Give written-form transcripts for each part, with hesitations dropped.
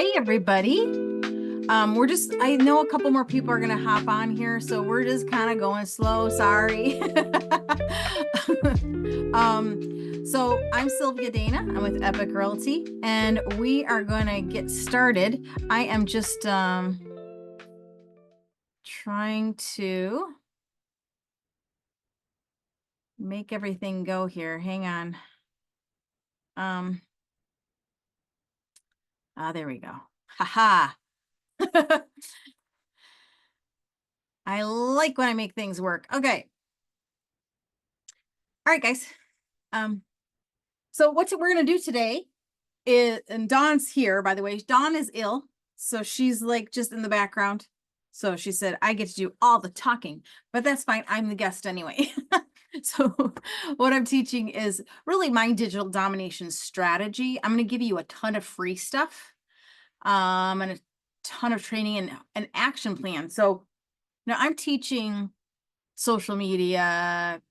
Hey everybody. I know a couple more people are gonna hop on here, so we're just kind of going slow. Sorry. So I'm Sylvia Dana. I'm with Epic Realty, and we are gonna get started. I am just trying to make everything go here. Hang on. There we go. Haha. I like when I make things work. Okay. All right, guys. So what we're going to do today is, and Dawn's here, by the way. Dawn is ill, so she's like just in the background. So she said, I get to do all the talking, but that's fine. I'm the guest anyway. So what I'm teaching is really my digital domination strategy. I'm going to give you a ton of free stuff, and a ton of training and an action plan. So now I'm teaching social media,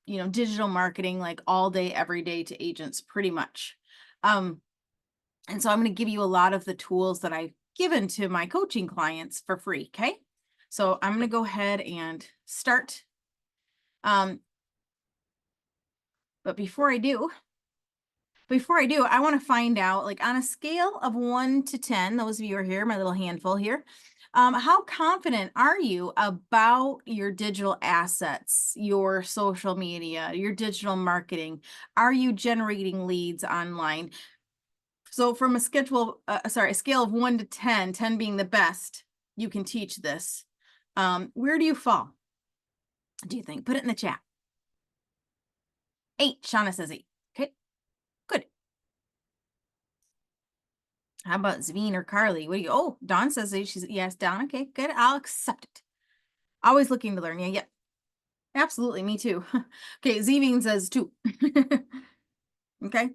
digital marketing, like all day, every day to agents pretty much. And so I'm going to give you a lot of the tools that I've given to my coaching clients for free. Okay. So I'm going to go ahead and start. But before I do, I want to find out, like on a scale of 1 to 10, those of you who are here, my little handful here, how confident are you about your digital assets, your social media, your digital marketing? Are you generating leads online? So from a scale of 1 to 10, 10 being the best, you can teach this. Where do you fall? Do you think? Put it in the chat. 8. Shauna says 8. Okay, good. How about Zveen or Carly? What do you? Oh, Dawn says she's yes, Dawn. Okay, good. I'll accept it. Always looking to learn. Yeah, yep. Absolutely, me too. Okay, Zveen says 2. Okay,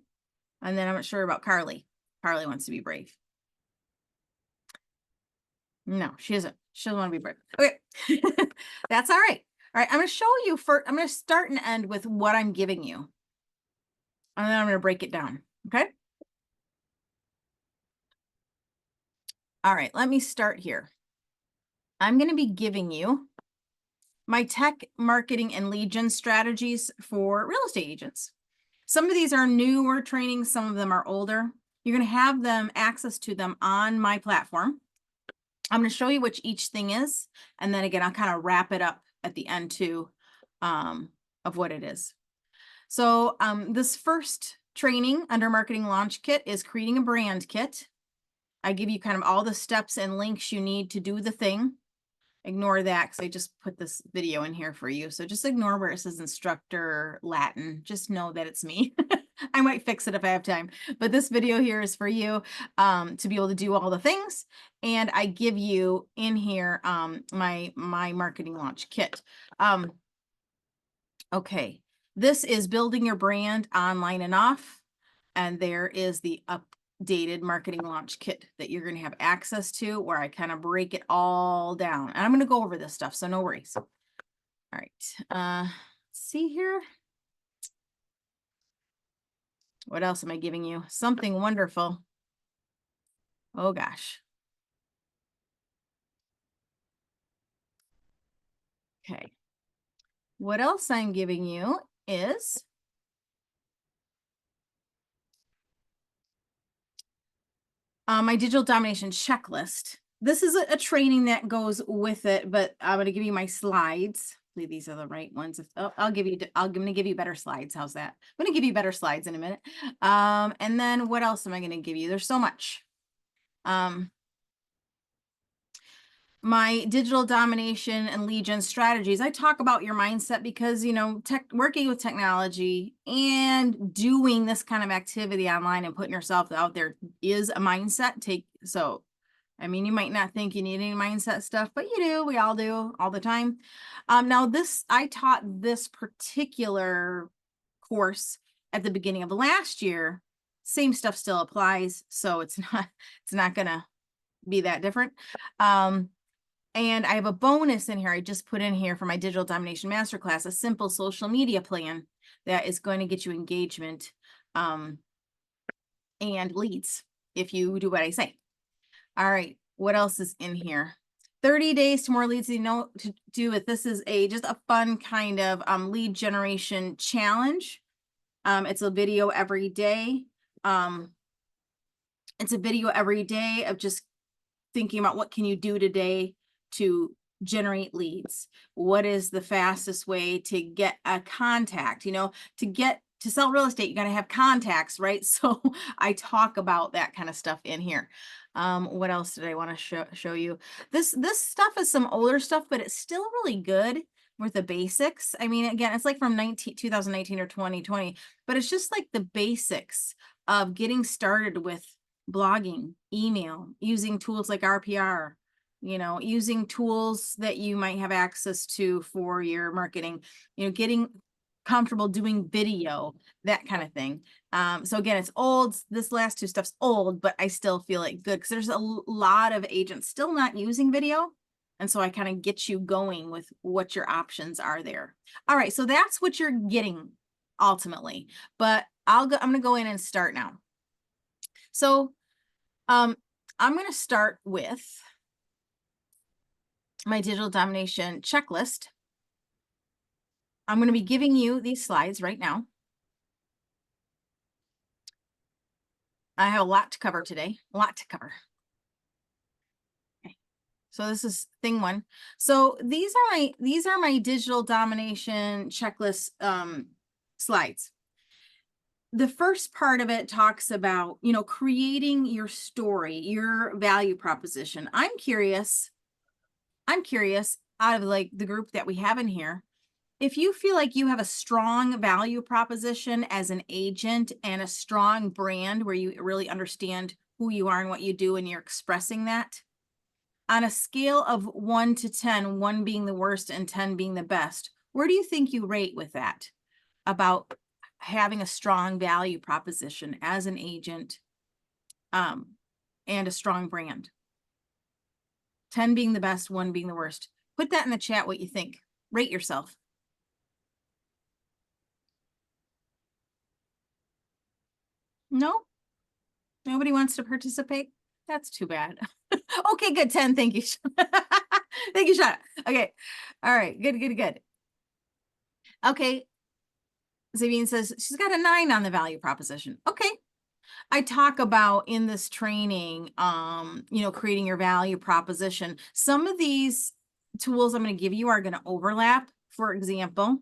and then I'm not sure about Carly. Carly wants to be brave. No, she isn't. She doesn't want to be brave. Okay, that's all right. All right, I'm going to show you first. I'm going to start and end with what I'm giving you, and then I'm going to break it down. Okay. All right, let me start here. I'm going to be giving you my tech marketing and lead gen strategies for real estate agents. Some of these are newer trainings, some of them are older. You're going to have them access to them on my platform. I'm going to show you which each thing is, and then again, I'll kind of wrap it up at the end too, of what it is. So this first training under Marketing Launch Kit is creating a brand kit. I give you kind of all the steps and links you need to do the thing. Ignore that because I just put this video in here for you. So just ignore where it says instructor Latin. Just know that it's me. I might fix it if I have time. But this video here is for you to be able to do all the things. And I give you in here my marketing launch kit. Okay, this is building your brand online and off. And there is the updated marketing launch kit that you're going to have access to, where I kind of break it all down. And I'm going to go over this stuff, so no worries. All right. Let's see here. What else am I giving you? Something wonderful. Oh gosh. Okay. What else I'm giving you is my digital domination checklist. This is a training that goes with it, but I'm going to give you my slides. Hopefully these are the right ones. I'm going to give you better slides. How's that? I'm going to give you better slides in a minute. And then what else am I going to give you? There's so much. My digital domination and lead gen strategies. I talk about your mindset because, working with technology and doing this kind of activity online and putting yourself out there is a mindset. You might not think you need any mindset stuff, but you do. We all do all the time. Now I taught this particular course at the beginning of last year. Same stuff still applies. So it's not going to be that different. And I have a bonus in here. I just put in here for my digital domination masterclass, a simple social media plan that is going to get you engagement and leads if you do what I say. All right, what else is in here? 30 days to more leads you know to do it. This is just a fun kind of lead generation challenge. It's a video every day. It's a video every day of just thinking about what can you do today to generate leads. What is the fastest way to get a contact? You know, to sell real estate, you got to have contacts, right? So I talk about that kind of stuff in here. What else did I want to show you? This stuff is some older stuff, but it's still really good with the basics. I mean, again, it's like from 2019 or 2020, but it's just like the basics of getting started with blogging, email, using tools like RPR, you know, using tools that you might have access to for your marketing, you know, getting comfortable doing video, that kind of thing. So again, it's old. This last two stuff's old, but I still feel like good because there's a lot of agents still not using video. And so I kind of get you going with what your options are there. All right, so that's what you're getting ultimately, but I'm going to go in and start now. So I'm going to start with my digital domination checklist. I'm going to be giving you these slides right now. I have a lot to cover today, a lot to cover. Okay. So this is thing one. So these are my digital domination checklist slides. The first part of it talks about, you know, creating your story, your value proposition. I'm curious out of like the group that we have in here, if you feel like you have a strong value proposition as an agent and a strong brand where you really understand who you are and what you do and you're expressing that, on a scale of 1 to 10, 1 being the worst and 10 being the best, where do you think you rate with that about having a strong value proposition as an agent and a strong brand? 10 being the best, 1 being the worst. Put that in the chat what you think. Rate yourself. No? Nobody wants to participate? That's too bad. Okay, good. 10. Thank you. Thank you, Shauna. Okay. All right. Good. Okay. Zavine says she's got a 9 on the value proposition. Okay. I talk about in this training, you know, creating your value proposition. Some of these tools I'm going to give you are going to overlap. For example,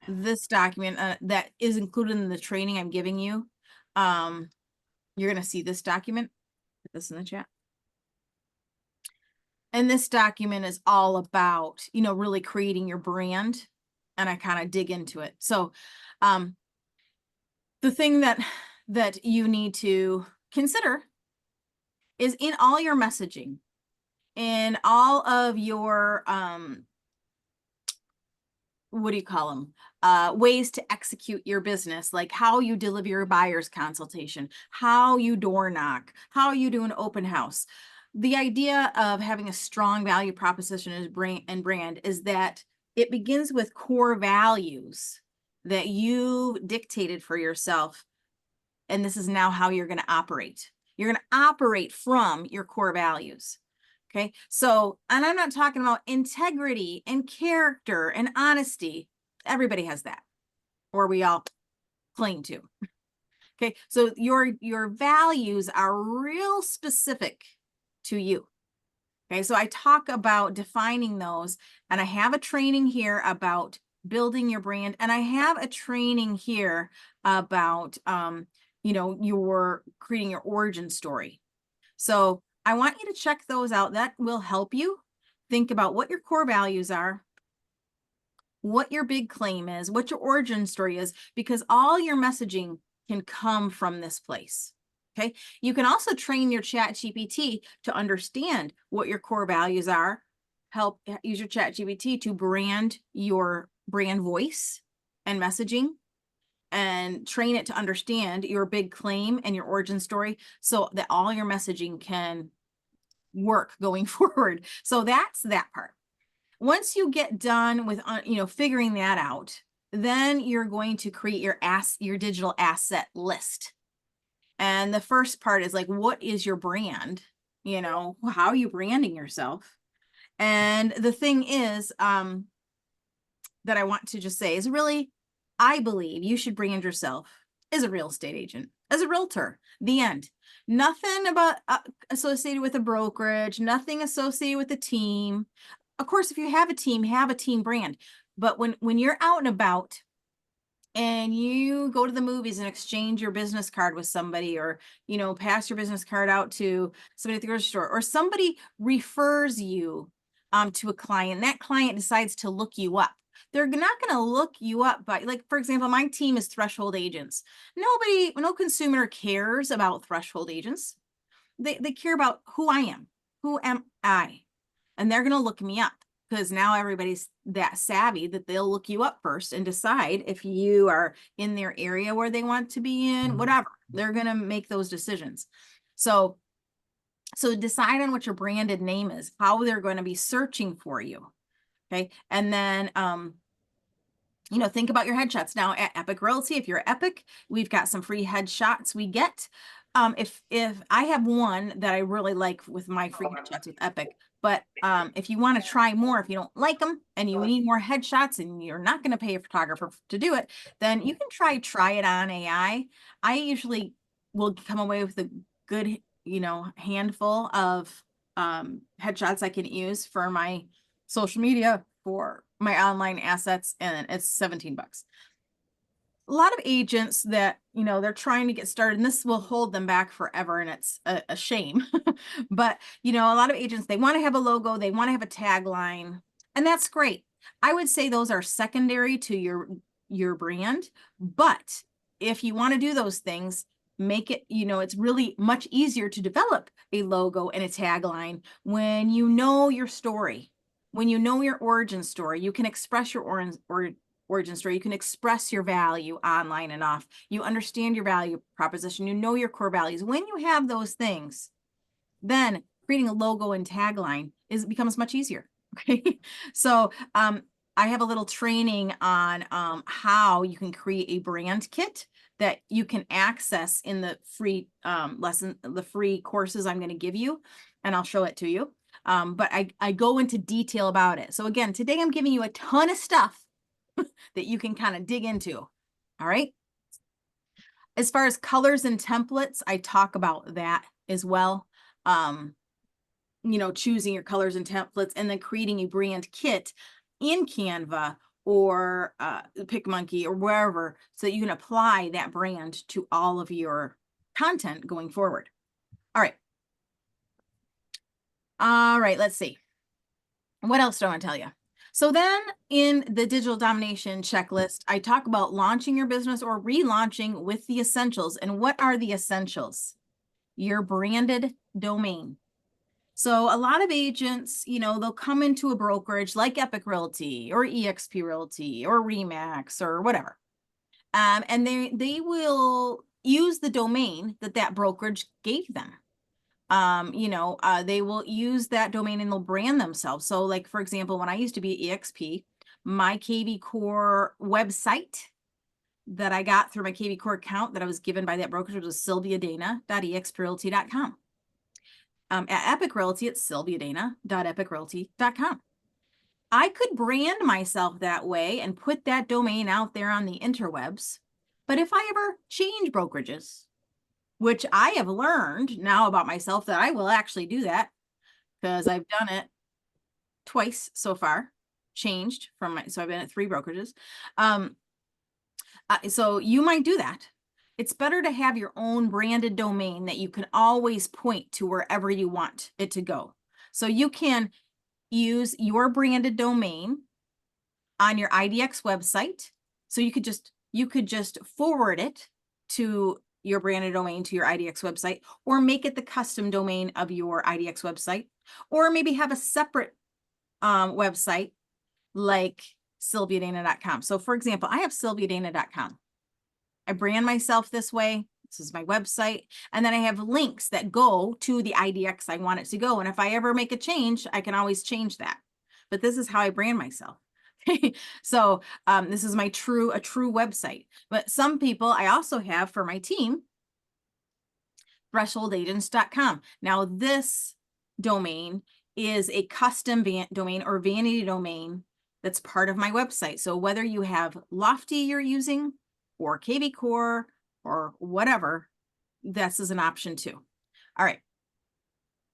this document that is included in the training I'm giving you. You're going to see this document. Put this in the chat. And this document is all about, you know, really creating your brand. And I kind of dig into it. So the thing that you need to consider is in all your messaging, in all of your what do you call them? Ways to execute your business, like how you deliver your buyer's consultation, how you door knock, how you do an open house. The idea of having a strong value proposition as brand is that it begins with core values that you dictated for yourself. And this is now how you're going to operate. You're going to operate from your core values. Okay. So, and I'm not talking about integrity and character and honesty. Everybody has that, or we all claim to. Okay. So your values are real specific to you. Okay. So I talk about defining those, and I have a training here about building your brand. And I have a training here about, you know, your creating your origin story. So I want you to check those out. That will help you think about what your core values are, what your big claim is, what your origin story is, because all your messaging can come from this place. Okay. You can also train your chat GPT to understand what your core values are. Help use your chat GPT to brand your brand voice and messaging, and train it to understand your big claim and your origin story so that all your messaging can work going forward. So that's that part. Once you get done with, you know, figuring that out, then you're going to create your digital asset list. And the first part is like, what is your brand? You know, how are you branding yourself? And the thing is, that I want to just say is really, I believe you should brand yourself as a real estate agent, as a realtor, the end. Nothing about associated with a brokerage, nothing associated with a team. Of course, if you have a team brand. But when you're out and about and you go to the movies and exchange your business card with somebody, or, you know, pass your business card out to somebody at the grocery store, or somebody refers you to a client, that client decides to look you up. They're not going to look you up by, like, for example, my team is threshold agents. No consumer cares about threshold agents. They care about who I am. Who am I? And they're going to look me up, because now everybody's that savvy that they'll look you up first and decide if you are in their area where they want to be in, whatever. They're going to make those decisions. So decide on what your branded name is, how they're going to be searching for you. Okay. And then, you know, think about your headshots. Now at Epic Realty, if you're Epic, we've got some free headshots we get. If I have one that I really like with my free headshots with Epic, but if you want to try more, if you don't like them and you need more headshots and you're not going to pay a photographer to do it, then you can try it on AI. I usually will come away with a good, you know, handful of headshots I can use for my social media, for my online assets, and it's 17 bucks. A lot of agents that, you know, they're trying to get started, and this will hold them back forever, and it's a shame. But, you know, a lot of agents, they want to have a logo, they want to have a tagline, and that's great. I would say those are secondary to your brand, but if you want to do those things, make it, you know, it's really much easier to develop a logo and a tagline when you know your story. When you know your origin story, you can express your origin story. You can express your value online and off. You understand your value proposition. You know your core values. When you have those things, then creating a logo and tagline becomes much easier. Okay. So I have a little training on how you can create a brand kit that you can access in the free the free courses I'm going to give you, and I'll show it to you. But I go into detail about it. So again, today I'm giving you a ton of stuff that you can kind of dig into. All right. As far as colors and templates, I talk about that as well. You know, choosing your colors and templates, and then creating a brand kit in Canva or PicMonkey or wherever, so that you can apply that brand to all of your content going forward. All right. All right, let's see. What else do I want to tell you? So then in the digital domination checklist, I talk about launching your business or relaunching with the essentials. And what are the essentials? Your branded domain. So a lot of agents, you know, they'll come into a brokerage like Epic Realty or EXP Realty or Remax or whatever. And they will use the domain that brokerage gave them. You know, they will use that domain and they'll brand themselves. So like, for example, when I used to be at EXP, my KV Core website that I got through my KV Core account that I was given by that brokerage was sylviadana.exprealty.com. At Epic Realty, it's sylviadana.epicrealty.com. I could brand myself that way and put that domain out there on the interwebs. But if I ever change brokerages, which I have learned now about myself that I will actually do that, because I've done it twice so far, changed from so I've been at 3 brokerages. So you might do that. It's better to have your own branded domain that you can always point to wherever you want it to go. So you can use your branded domain on your IDX website. So you could just forward it to your branded domain to your IDX website, or make it the custom domain of your IDX website, or maybe have a separate website like sylviadana.com. So for example, I have sylviadana.com. I brand myself this way. This is my website. And then I have links that go to the IDX I want it to go. And if I ever make a change, I can always change that. But this is how I brand myself. So this is a true website. But some people I also have for my team, thresholdagents.com. Now, this domain is a custom domain or vanity domain that's part of my website. So whether you have Lofty you're using or KB Core or whatever, this is an option too. All right.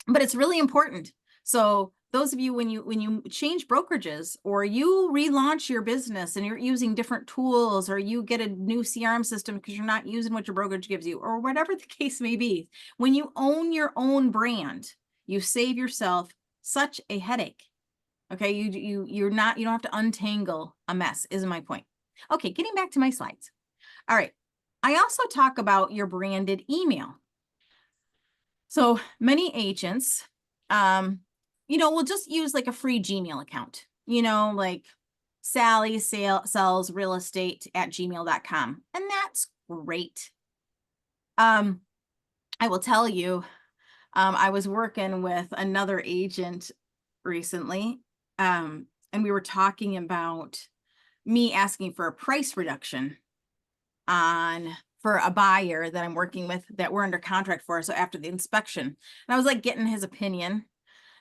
But it's really important. So those of you, when you change brokerages or you relaunch your business and you're using different tools, or you get a new CRM system because you're not using what your brokerage gives you, or whatever the case may be, when you own your own brand, you save yourself such a headache. Okay, you don't have to untangle a mess, is my point. Okay, getting back to my slides. All right. I also talk about your branded email. So many agents, will just use like a free Gmail account, like Sally sells real estate at gmail.com. And that's great. I will tell you, I was working with another agent recently, and we were talking about me asking for a price reduction for a buyer that I'm working with that we're under contract for. So after the inspection, and I was like getting his opinion,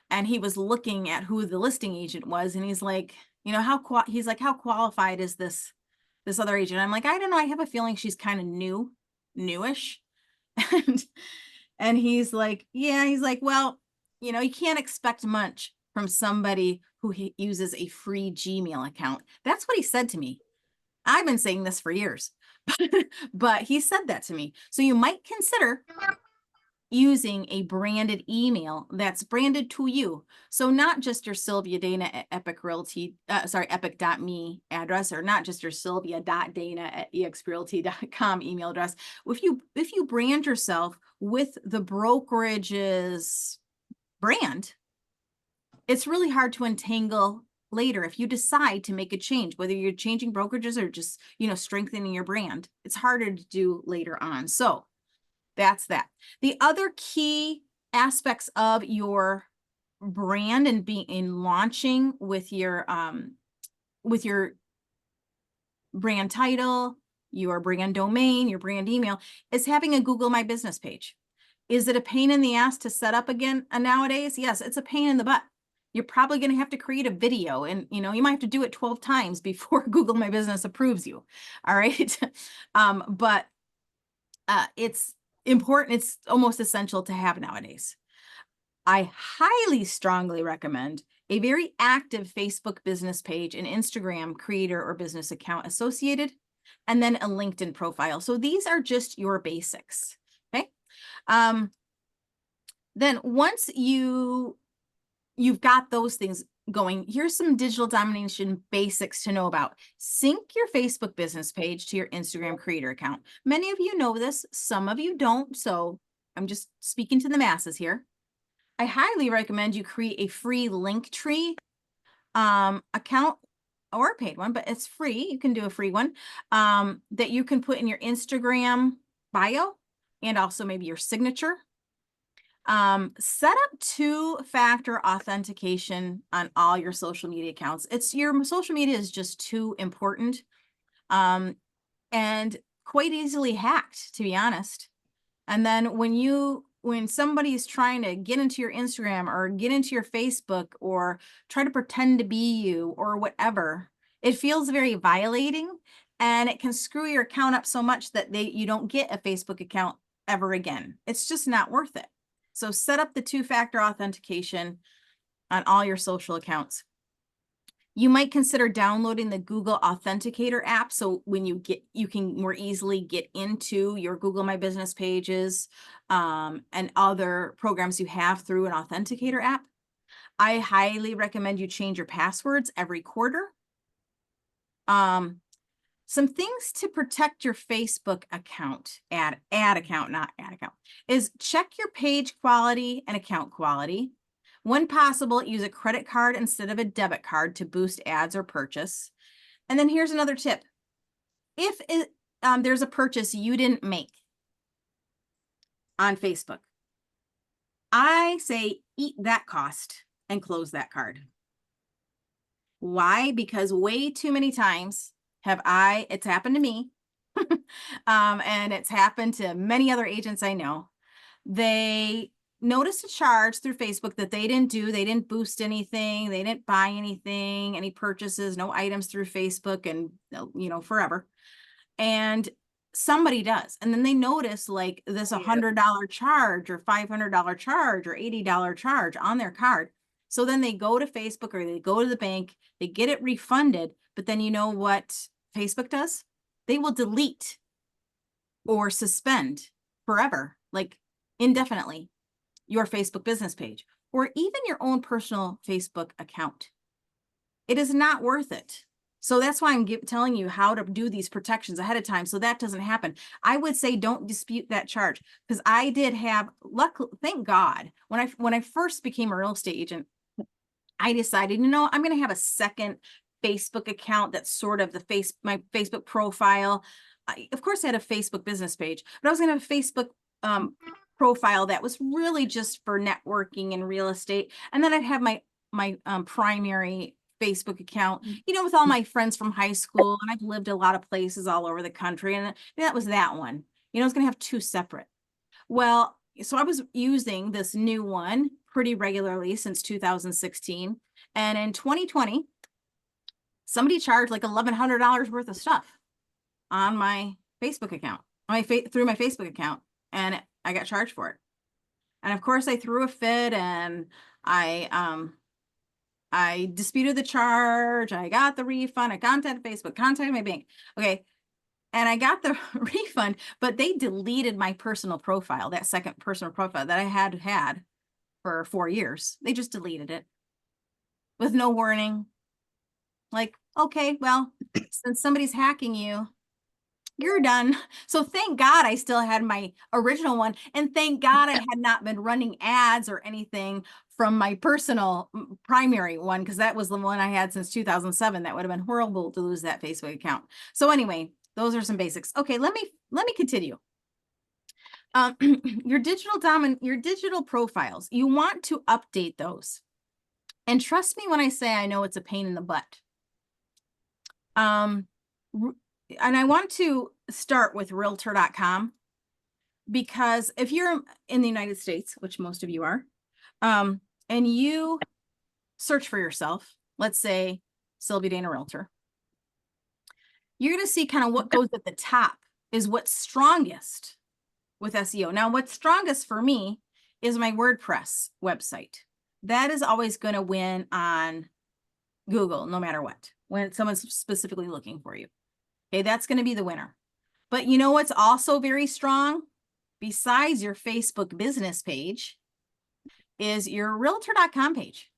and he was looking at who the listing agent was, and he's like, how qualified is this other agent? I'm like, I don't know. I have a feeling she's kind of newish. And he's like, yeah, he's like, well, you can't expect much from somebody who uses a free Gmail account. That's what he said to me. I've been saying this for years, but he said that to me. So you might consider using a branded email that's branded to you. So not just your Sylvia Dana at epic.me address, or not just your sylvia.dana@exrealty.com email address. If you brand yourself with the brokerage's brand, it's really hard to untangle later if you decide to make a change, whether you're changing brokerages or just, strengthening your brand. It's harder to do later on. So that's that. The other key aspects of your brand and launching with your brand title, your brand domain, your brand email, is having a Google My Business page. Is it a pain in the ass to set up again nowadays? Yes, it's a pain in the butt. You're probably going to have to create a video, and you might have to do it 12 times before Google My Business approves you. All right. But it's important. It's almost essential to have nowadays. I highly strongly recommend a very active Facebook business page, an Instagram creator or business account associated, and then a LinkedIn profile. So these are just your basics. Okay. Then once you've got those things going, here's some digital domination basics to know about. Sync your Facebook business page to your Instagram creator account. Many of you know this, some of you don't, so I'm just speaking to the masses here. I highly recommend you create a free Linktree account, or a paid one, but it's free. You can do a free one that you can put in your Instagram bio and also maybe your signature. Set up two-factor authentication on all your social media accounts. Your social media is just too important and quite easily hacked, to be honest. And then when somebody's trying to get into your Instagram or get into your Facebook or try to pretend to be you or whatever, it feels very violating, and it can screw your account up so much that you don't get a Facebook account ever again. It's just not worth it. So set up the two-factor authentication on all your social accounts. You might consider downloading the Google Authenticator app. So when you can more easily get into your Google My Business pages and other programs you have through an Authenticator app. I highly recommend you change your passwords every quarter. Some things to protect your Facebook account, ad account, not ad account, is check your page quality and account quality. When possible, use a credit card instead of a debit card to boost ads or purchase. And then here's another tip. If there's a purchase you didn't make on Facebook, I say eat that cost and close that card. Why? Because way too many times it's happened to me, and it's happened to many other agents I know. They noticed a charge through Facebook that they didn't do. They didn't boost anything. They didn't buy anything, any purchases, no items through Facebook and, forever. And somebody does. And then they notice like this $100 charge or $500 charge or $80 charge on their card. So then they go to Facebook or they go to the bank, they get it refunded. But then you know what Facebook does? They will delete or suspend forever, like indefinitely, your Facebook business page or even your own personal Facebook account. It is not worth it. So that's why I'm telling you how to do these protections ahead of time so that doesn't happen. I would say don't dispute that charge, because I did have luck. Thank God, when I first became a real estate agent, I decided, I'm going to have a second Facebook account that's sort of my Facebook profile. Of course, I had a Facebook business page, but I was going to have a Facebook profile that was really just for networking and real estate. And then I'd have my primary Facebook account, with all my friends from high school. And I've lived a lot of places all over the country. And that was that one. I was going to have two separate. Well, so I was using this new one pretty regularly since 2016. And in 2020, somebody charged like $1,100 worth of stuff on my Facebook account, through my Facebook account. And I got charged for it. And of course I threw a fit and I disputed the charge. I got the refund. I contacted Facebook, contacted my bank. Okay. And I got the refund, but they deleted my personal profile, that second personal profile that I had for 4 years. They just deleted it with no warning. Like, okay, well, since somebody's hacking you, you're done. So thank God I still had my original one. And thank God I had not been running ads or anything from my personal primary one, because that was the one I had since 2007. That would have been horrible to lose that Facebook account. So anyway, those are some basics. Okay, let me continue. Your digital profiles, you want to update those. And trust me when I say I know it's a pain in the butt. And I want to start with Realtor.com, because if you're in the United States, which most of you are, and you search for yourself, let's say Sylvia Dana Realtor, you're going to see kind of what goes at the top is what's strongest with SEO. Now, what's strongest for me is my WordPress website. That is always going to win on Google, no matter what, when someone's specifically looking for you. Okay, that's going to be the winner. But you know what's also very strong, besides your Facebook business page, is your Realtor.com page.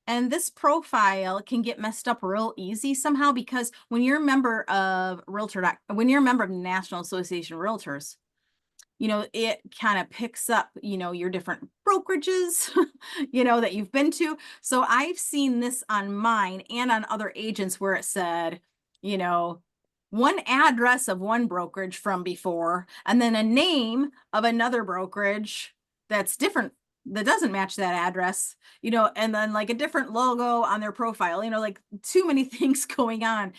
And this profile can get messed up real easy somehow, because when you're a member of when you're a member of the National Association of Realtors, it kind of picks up, your different brokerages, that you've been to. So I've seen this on mine and on other agents where it said, one address of one brokerage from before, and then a name of another brokerage that's different, that doesn't match that address, and then like a different logo on their profile, like too many things going on.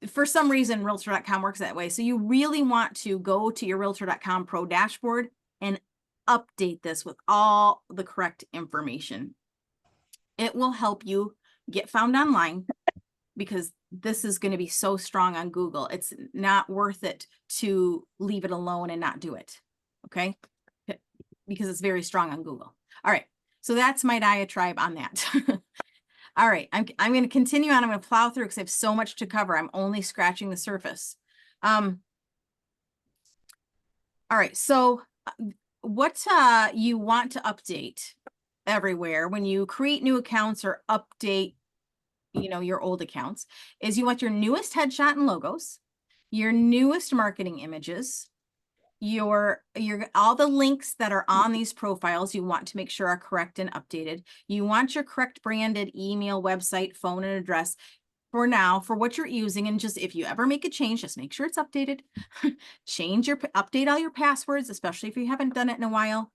For some reason, Realtor.com works that way. So you really want to go to your Realtor.com Pro dashboard and update this with all the correct information. It will help you get found online, because this is going to be so strong on Google. It's not worth it to leave it alone and not do it. Okay. Because it's very strong on Google. All right. So that's my diatribe on that. All right, I'm going to continue on. I'm going to plow through because I have so much to cover. I'm only scratching the surface. All right, so what you want to update everywhere when you create new accounts or update, your old accounts, is you want your newest headshot and logos, your newest marketing images, your all the links that are on these profiles you want to make sure are correct and updated. You want your correct branded email, website, phone, and address for now, for what you're using. And just, if you ever make a change, just make sure it's updated. Update all your passwords, especially if you haven't done it in a while.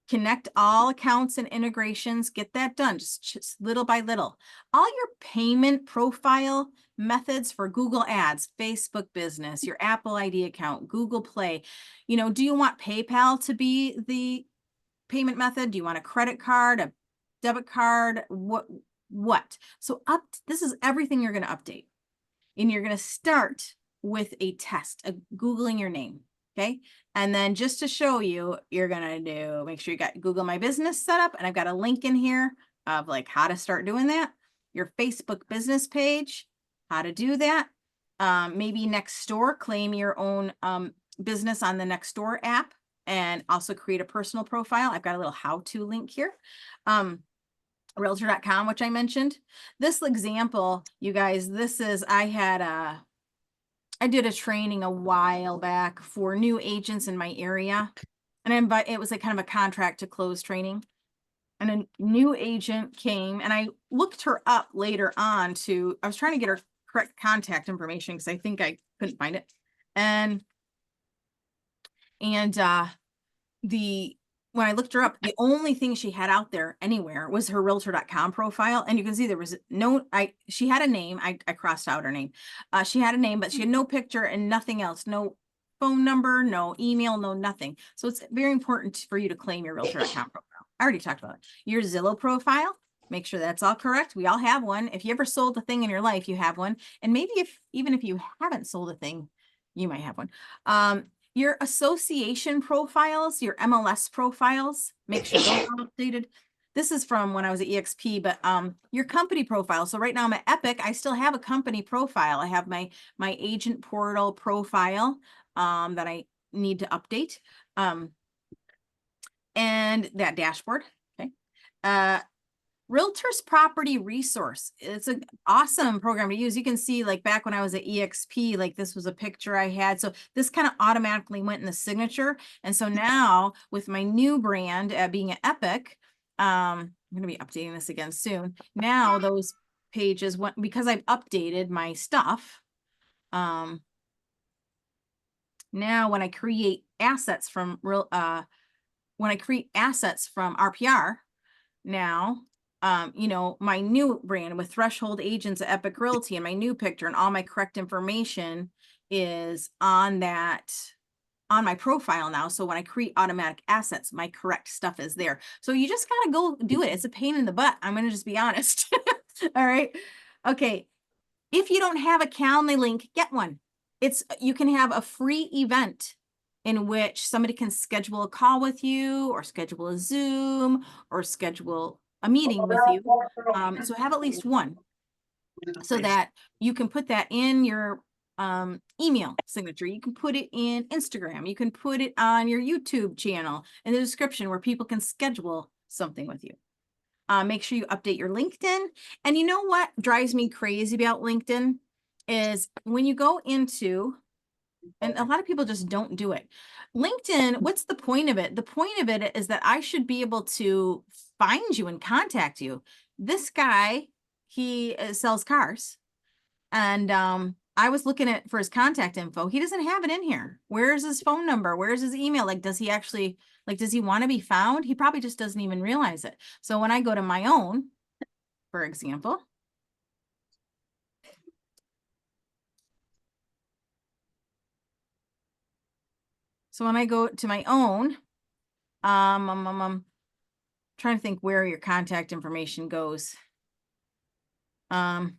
Connect all accounts and integrations, get that done, just little by little. All your payment profile methods for Google Ads, Facebook Business, your Apple ID account, Google Play. You know, do you want PayPal to be the payment method? Do you want a credit card, a debit card? What? So this is everything you're going to update. And you're going to start with a test, Googling your name. Okay. And then just to show you, you're going to make sure you got Google My Business set up. And I've got a link in here of like how to start doing that. Your Facebook business page, how to do that. Maybe Nextdoor, claim your own business on the Nextdoor app and also create a personal profile. I've got a little how-to link here. Realtor.com, which I mentioned. This example, you guys, this is, I did a training a while back for new agents in my area. And it was like kind of a contract to close training. And a new agent came and I looked her up later on I was trying to get her correct contact information because I think I couldn't find it. And when I looked her up, the only thing she had out there anywhere was her Realtor.com profile. And you can see there was she had a name. I crossed out her name. She had a name, but she had no picture and nothing else. No phone number, no email, no nothing. So it's very important for you to claim your Realtor.com profile. I already talked about it. Your Zillow profile, make sure that's all correct. We all have one. If you ever sold a thing in your life, you have one. And maybe even if you haven't sold a thing, you might have one. Your association profiles, your MLS profiles, make sure those are updated. This is from when I was at EXP, but your company profile. So right now I'm at Epic. I still have a company profile. I have my agent portal profile that I need to update. And that dashboard. Okay. Realtors Property Resource. It's an awesome program to use. You can see like back when I was at EXP, like this was a picture I had. So this kind of automatically went in the signature. And so now with my new brand being at Epic, I'm going to be updating this again soon. Now those pages went, because I've updated my stuff. Now when I create assets from RPR, now, you know, my new brand with Threshold Agents at Epic Realty and my new picture and all my correct information is on my profile now. So when I create automatic assets, my correct stuff is there. So you just got to go do it. It's a pain in the butt. I'm going to just be honest. All right. Okay. If you don't have a Calendly link, get one. You can have a free event in which somebody can schedule a call with you or schedule a Zoom or schedule a meeting with you. So have at least one so that you can put that in your email signature. You can put it in Instagram. You can put it on your YouTube channel in the description where people can schedule something with you. Make sure you update your LinkedIn. And you know what drives me crazy about LinkedIn is when you go into, and a lot of people just don't do it. LinkedIn, what's the point of it? The point of it is that I should be able to find you and contact you. This guy, he sells cars. And I was looking for his contact info. He doesn't have it in here. Where's his phone number? Where's his email? Like, does he want to be found? He probably just doesn't even realize it. So when I go to my own, for example, trying to think where your contact information goes. Trying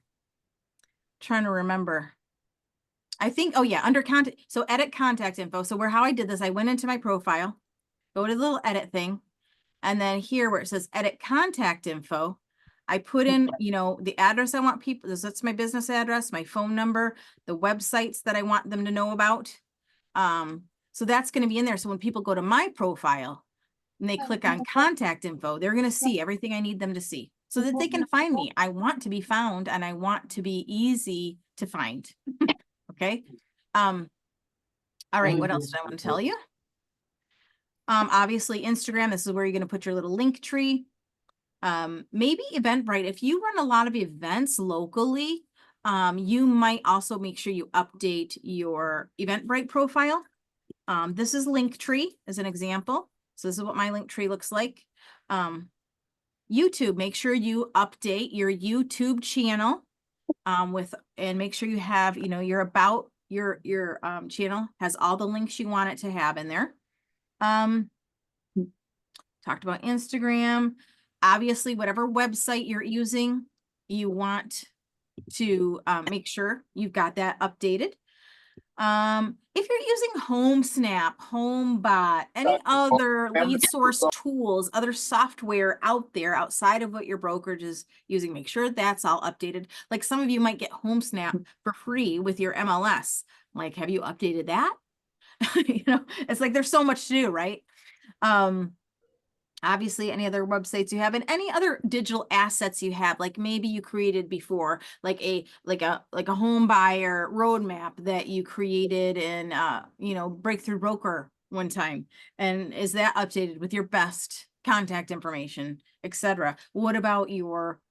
to remember. I think, oh yeah, under contact. So edit contact info. So how I did this, I went into my profile, go to the little edit thing. And then here where it says edit contact info, I put in, you know, the address I want people, that's my business address, my phone number, the websites that I want them to know about. So that's going to be in there. So when people go to my profile and they click on contact info, they're going to see everything I need them to see so that they can find me. I want to be found and I want to be easy to find. Okay. All right. What else did I want to tell you? Obviously Instagram, this is where you're going to put your little link tree. Maybe Eventbrite. If you run a lot of events locally, you might also make sure you update your Eventbrite profile. This is Linktree as an example. So this is what my link tree looks like. YouTube, make sure you update your YouTube channel and make sure you have, your about your channel has all the links you want it to have in there. Talked about Instagram. Obviously, whatever website you're using, you want to make sure you've got that updated. If you're using HomeSnap, HomeBot, any other lead source tools, other software out there outside of what your brokerage is using, make sure that's all updated. Like some of you might get HomeSnap for free with your MLS. Like, have you updated that? It's like there's so much to do, right? Obviously, any other websites you have and any other digital assets you have, like maybe you created before, like a home buyer roadmap that you created in Breakthrough Broker one time. And is that updated with your best contact information, etc.? What about your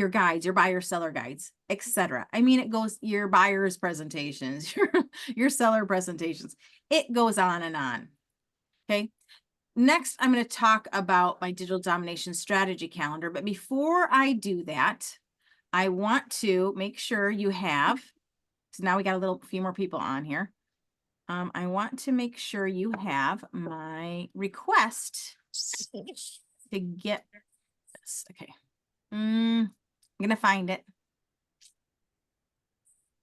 guides, your buyer seller guides, etc.? I mean, it goes your buyer's presentations, your seller presentations. It goes on and on. Okay. Next, I'm going to talk about my digital domination strategy calendar. But before I do that, I want to make sure you have, so now we got a few more people on here. I want to make sure you have my request to get this. Okay. I'm going to find it.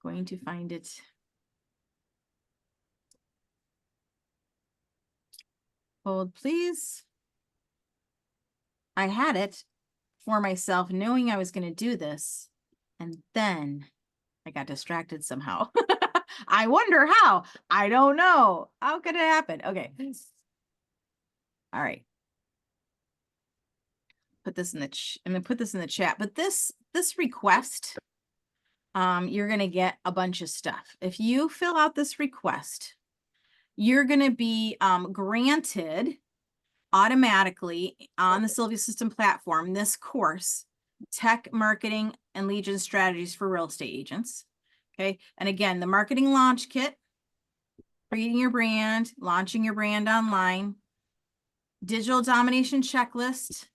Going to find it. Hold, please. I had it for myself, knowing I was going to do this, and then I got distracted somehow. I wonder how. I don't know. How could it happen? Okay. All right. Put this in the I'm going to put this in the chat. But this request, you're going to get a bunch of stuff. If you fill out this request, you're going to be granted automatically on the Sylvia System platform this course, Tech Marketing and Lead Gen Strategies for Real Estate Agents. Okay. And again, the Marketing Launch Kit, creating your brand, launching your brand online, Digital Domination Checklist.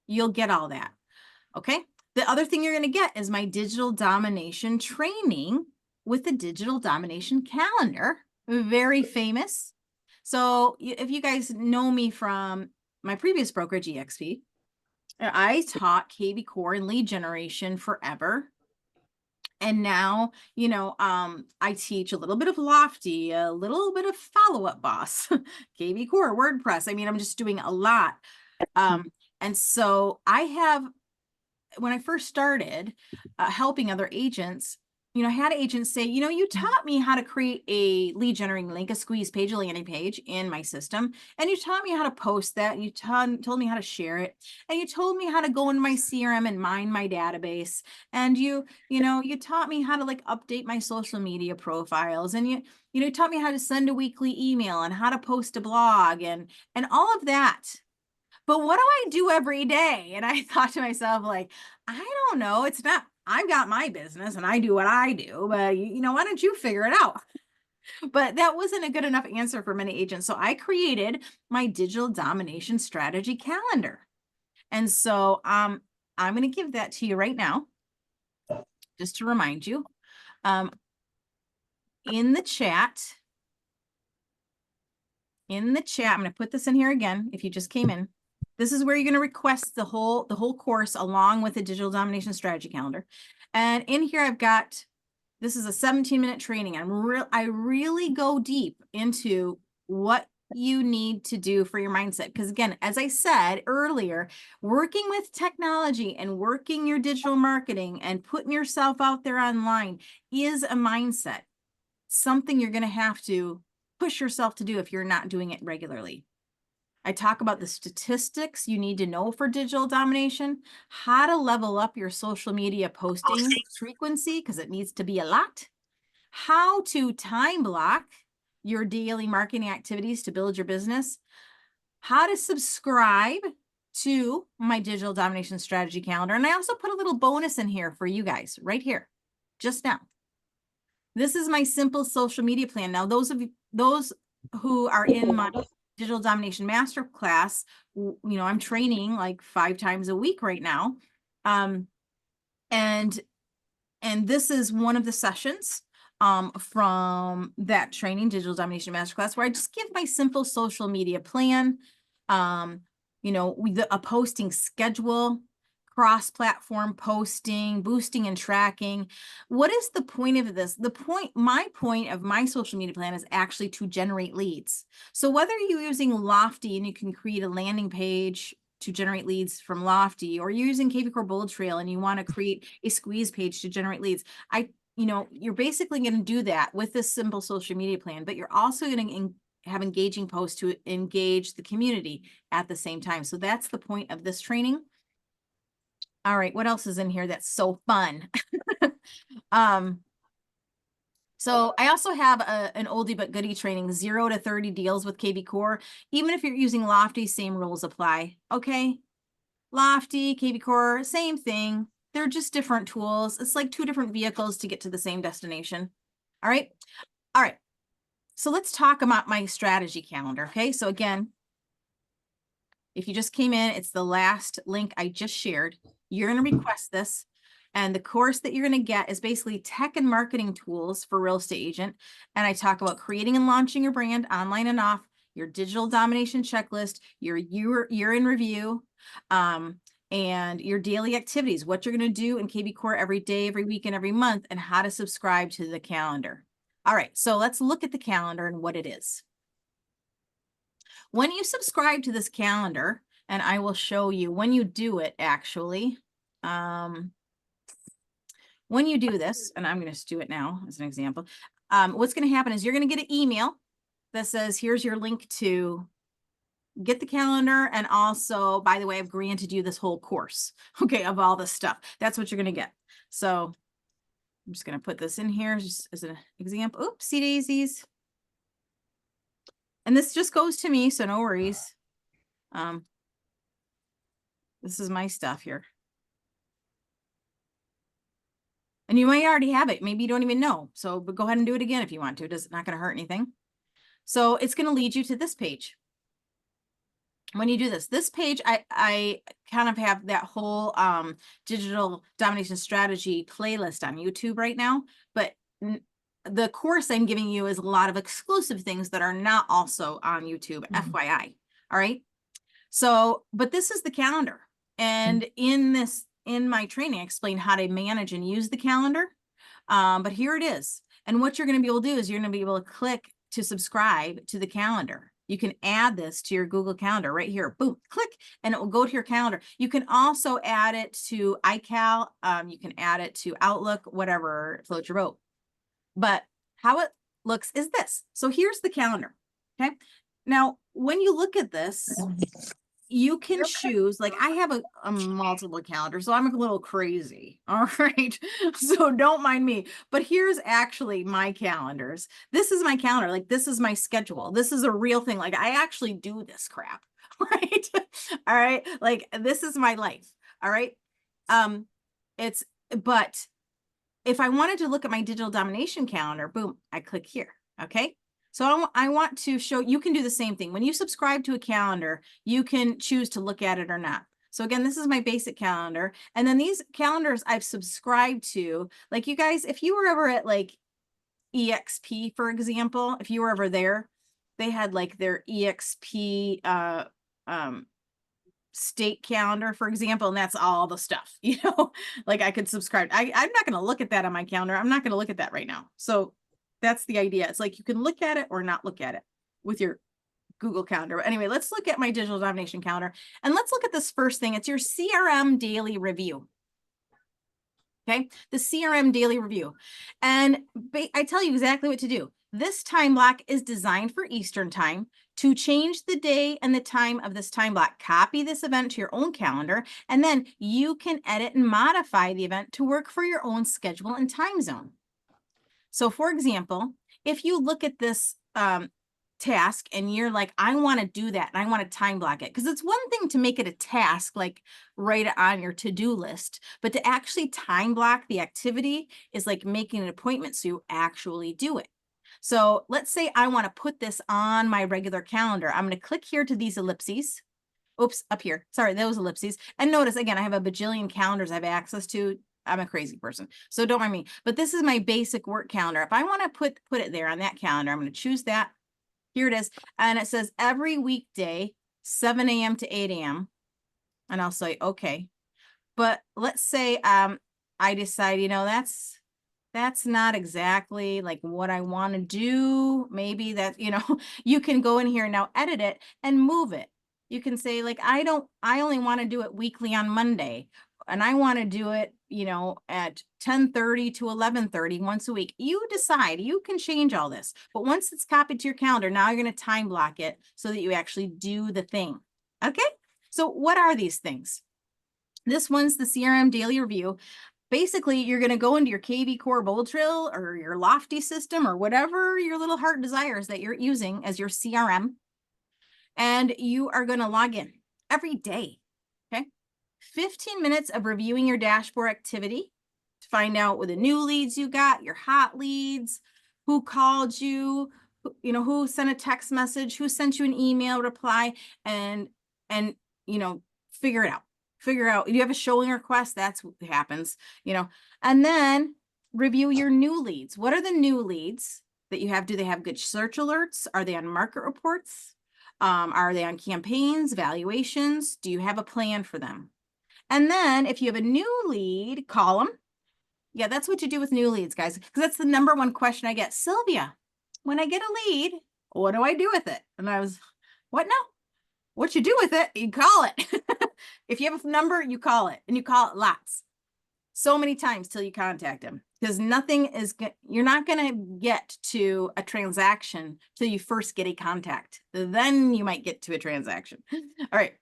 You'll get all that. Okay. The other thing you're going to get is my Digital Domination training with the Digital Domination Calendar. Very famous. So if you guys know me from my previous brokerage, EXP, I taught KB Core and lead generation forever. And now, I teach a little bit of Lofty, a little bit of Follow-Up Boss, KB Core, WordPress. I mean, I'm just doing a lot. And so when I first started helping other agents, I had agents say, you taught me how to create a lead generating link, a squeeze page, a landing page in my system. And you taught me how to post that. You told me how to share it. And you told me how to go into my CRM and mine my database. And you taught me how to update my social media profiles. And you taught me how to send a weekly email and how to post a blog and all of that. But what do I do every day? And I thought to myself, I don't know. It's not, I've got my business and I do what I do, but why don't you figure it out? But that wasn't a good enough answer for many agents. So I created my Digital Domination Strategy Calendar. And so I'm going to give that to you right now, just to remind you. In the chat, I'm going to put this in here again, if you just came in. This is where you're going to request the whole course along with the Digital Domination Strategy Calendar. And in here, I've got, this is a 17-minute training. I really go deep into what you need to do for your mindset. Because again, as I said earlier, working with technology and working your digital marketing and putting yourself out there online is a mindset. Something you're going to have to push yourself to do if you're not doing it regularly. I talk about the statistics you need to know for digital domination, how to level up your social media posting frequency, because it needs to be a lot, how to time block your daily marketing activities to build your business, how to subscribe to my Digital Domination Strategy Calendar. And I also put a little bonus in here for you guys right here, just now. This is my simple social media plan. Now, those who are in my Digital Domination Masterclass, you know, I'm training like 5 times a week right now. And this is one of the sessions from that training, Digital Domination Masterclass, where I just give my simple social media plan, you know, a posting schedule, cross-platform posting, boosting and tracking. What is the point of this? My point of my social media plan is actually to generate leads. So whether you're using Lofty and you can create a landing page to generate leads from Lofty, or you're using KB Core Bold Trail and you want to create a squeeze page to generate leads, you know, you're basically going to do that with this simple social media plan, but you're also going to have engaging posts to engage the community at the same time. So that's the point of this training. All right, what else is in here that's so fun? So I also have an oldie but goodie training, 0 to 30 deals with KB Core. Even if you're using Lofty, same rules apply. Okay, Lofty, KB Core, same thing. They're just different tools. It's like 2 different vehicles to get to the same destination. All right. All right. So let's talk about my strategy calendar. Okay. So again, if you just came in, it's the last link I just shared. You're going to request this. And the course that you're going to get is basically tech and marketing tools for real estate agent. And I talk about creating and launching your brand online and off, your digital domination checklist, your year in review, and your daily activities, what you're going to do in KB Core every day, every week, and every month, and how to subscribe to the calendar. All right, so let's look at the calendar and what it is. When you subscribe to this calendar, and I will show you when you do it, actually, when you do this, and I'm going to do it now as an example, what's going to happen is you're going to get an email that says, here's your link to get the calendar. And also, by the way, I've granted you this whole course, okay, of all this stuff. That's what you're going to get. So I'm just going to put this in here just as an example. Oopsie daisies. And this just goes to me, so no worries. This is my stuff here. And you might already have it. Maybe you don't even know. So, but go ahead and do it again if you want to. It's not going to hurt anything. So it's going to lead you to this page. When you do this page, I kind of have that whole digital domination strategy playlist on YouTube right now, but the course I'm giving you is a lot of exclusive things that are not also on YouTube, FYI. All right. So, but this is the calendar. And in my training, I explain how to manage and use the calendar. But here it is. And what you're going to be able to do is you're going to be able to click to subscribe to the calendar. You can add this to your Google Calendar right here. Boom, click, and it will go to your calendar. You can also add it to iCal. You can add it to Outlook, whatever floats your boat. But how it looks is this. So here's the calendar. Okay. Now, when you look at this, you can choose, like I have a multiple calendar, so I'm a little crazy. All right. So don't mind me, but here's actually my calendars. This is my calendar. Like this is my schedule. This is a real thing. Like I actually do this crap. Right. All right. Like this is my life. All right. But if I wanted to look at my digital domination calendar, boom, I click here. Okay. So I want to show, you can do the same thing. When you subscribe to a calendar, you can choose to look at it or not. So again, this is my basic calendar. And then these calendars I've subscribed to, like you guys, if you were ever at like EXP, for example, if you were ever there, they had like their EXP state calendar, for example, and that's all the stuff, you know, like I could subscribe. I'm not going to look at that on my calendar. I'm not going to look at that right now. So that's the idea. It's like you can look at it or not look at it with your Google Calendar. But anyway, let's look at my digital domination calendar, and let's look at this first thing. It's your CRM daily review. Okay, the CRM daily review. And I tell you exactly what to do. This time block is designed for Eastern time. To change the day and the time of this time block, copy this event to your own calendar, and then you can edit and modify the event to work for your own schedule and time zone. So for example, if you look at this task and you're like, I want to do that and I want to time block it, because it's one thing to make it a task, like write it on your to-do list, but to actually time block the activity is like making an appointment so you actually do it. So let's say I want to put this on my regular calendar. I'm going to click here to these ellipses. Oops, up here. Sorry, those ellipses. And notice again, I have a bajillion calendars I have access to. I'm a crazy person, so don't mind me. But this is my basic work calendar. If I want to put it there on that calendar, I'm going to choose that. Here it is. And it says every weekday, 7 a.m. to 8 a.m. And I'll say, okay. But let's say I decide, that's not exactly like what I want to do. Maybe that, you can go in here now, edit it and move it. You can say like, I only want to do it weekly on Monday, and I want to do it, at 10:30 to 11:30 once a week. You decide, you can change all this, but once it's copied to your calendar, now you're going to time block it so that you actually do the thing. Okay. So what are these things? This one's the CRM daily review. Basically, you're going to go into your KV Core Bold Trail or your Lofty system or whatever your little heart desires that you're using as your CRM. And you are going to log in every day. Okay. 15 minutes of reviewing your dashboard activity to find out what the new leads you got, your hot leads, who called you, who sent a text message, who sent you an email reply, and figure it out. Figure out, you have a showing request, that's what happens, and then review your new leads. What are the new leads that you have? Do they have good search alerts? Are they on market reports? Are they on campaigns, valuations? Do you have a plan for them? And then if you have a new lead, call them. Yeah, that's what you do with new leads, guys, because that's the number one question I get. Sylvia, when I get a lead, what do I do with it? And I was, what now? What you do with it, you call it. If you have a number, you call it, and you call it lots. So many times till you contact them, because you're not going to get to a transaction till you first get a contact. Then you might get to a transaction. All right.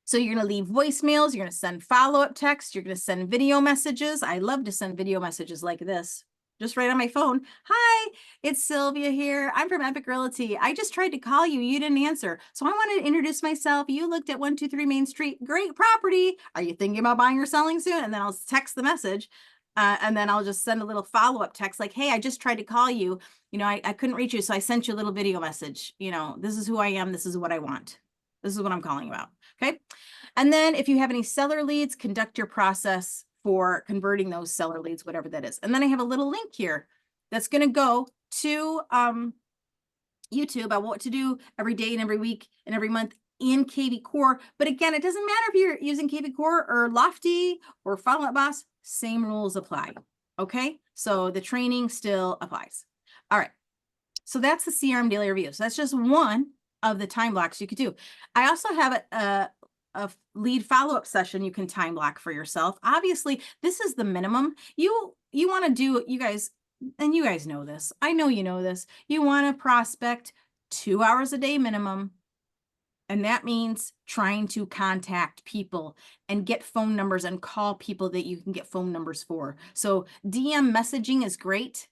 So you're going to leave voicemails. You're going to send follow-up texts. You're going to send video messages. I love to send video messages like this. Just right on my phone. Hi, it's Sylvia here. I'm from Epic Realty. I just tried to call you. You didn't answer. So I wanted to introduce myself. You looked at 123 Main Street. Great property. Are you thinking about buying or selling soon? And then I'll text the message. And then I'll just send a little follow-up text like, hey, I just tried to call you. I couldn't reach you. So I sent you a little video message. This is who I am. This is what I want. This is what I'm calling about. Okay. And then if you have any seller leads, conduct your process for converting those seller leads, whatever that is. And then I have a little link here that's going to go to YouTube about what to do every day and every week and every month in KV Core. But again, it doesn't matter if you're using KV Core or Lofty or Follow Up Boss, same rules apply. Okay. So the training still applies. All right. So that's the CRM daily review. So that's just one of the time blocks you could do. I also have a lead follow-up session you can time block for yourself. Obviously, this is the minimum. You want to do, you guys know this. I know you know this. You want to prospect 2 hours a day minimum. And that means trying to contact people and get phone numbers and call people that you can get phone numbers for. So DM messaging is great.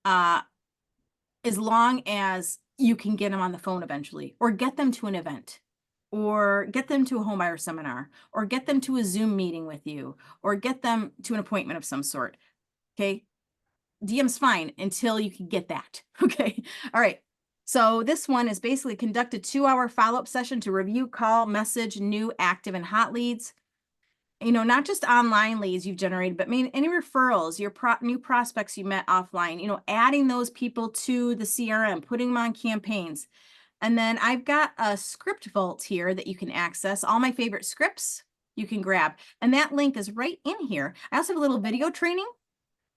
As long as you can get them on the phone eventually, or get them to an event, or get them to a homebuyer seminar, or get them to a Zoom meeting with you, or get them to an appointment of some sort. Okay. DM's fine until you can get that. Okay. All right. So this one is basically conduct a 2-hour follow-up session to review, call, message new, active, and hot leads. Not just online leads you've generated, but any referrals, your new prospects you met offline, adding those people to the CRM, putting them on campaigns. And then I've got a script vault here that you can access. All my favorite scripts you can grab. And that link is right in here. I also have a little video training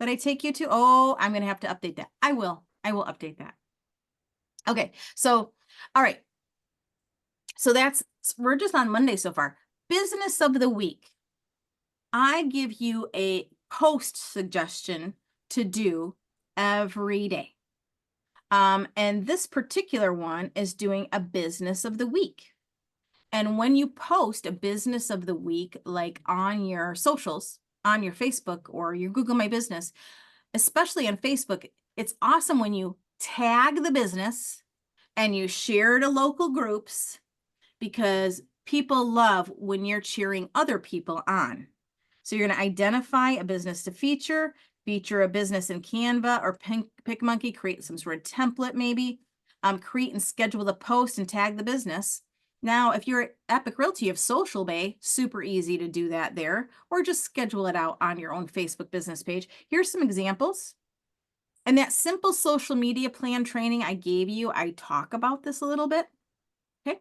that I take you to. Oh, I'm going to have to update that. I will update that. Okay. So, all right. So we're just on Monday so far. Business of the week. I give you a post suggestion to do every day. And this particular one is doing a business of the week. And when you post a business of the week, like on your socials, on your Facebook or your Google My Business, especially on Facebook, it's awesome when you tag the business and you share to local groups, because people love when you're cheering other people on. So you're going to identify a business to feature, feature a business in Canva or PicMonkey, create some sort of template maybe, create and schedule the post and tag the business. Now, if you're at Epic Realty, you have Social Bay, super easy to do that there, or just schedule it out on your own Facebook business page. Here's some examples. And that simple social media plan training I gave you, I talk about this a little bit. Okay.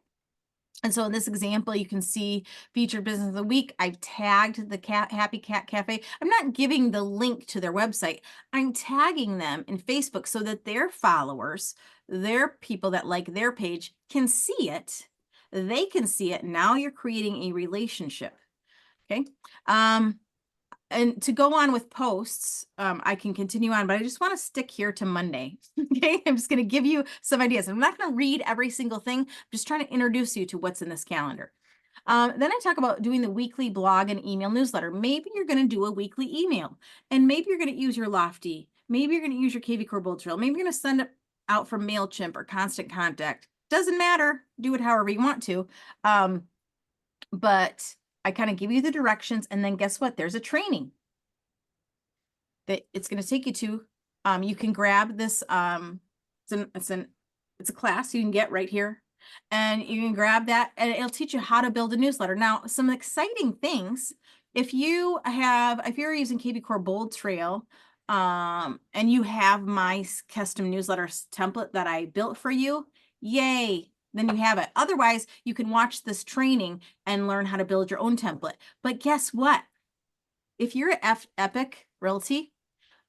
And so in this example, you can see featured business of the week. I've tagged the Happy Cat Cafe. I'm not giving the link to their website. I'm tagging them in Facebook so that their followers, their people that like their page can see it. They can see it. Now you're creating a relationship. Okay. And to go on with posts, I can continue on, but I just want to stick here to Monday. Okay, I'm just going to give you some ideas. I'm not going to read every single thing. I'm just trying to introduce you to what's in this calendar. Then I talk about doing the weekly blog and email newsletter. Maybe you're going to do a weekly email, and maybe you're going to use your Lofty. Maybe you're going to use your KV Core Bold Trail. Maybe you're going to send it out from MailChimp or Constant Contact. Doesn't matter. Do it however you want to. But I kind of give you the directions, and then guess what? There's a training that it's going to take you to. You can grab this. It's a class you can get right here, and you can grab that, and it'll teach you how to build a newsletter. Now, some exciting things. If you're using KV Core Bold Trail, and you have my custom newsletter template that I built for you, yay! Then you have it. Otherwise, you can watch this training and learn how to build your own template. But guess what? If you're at Epic Realty,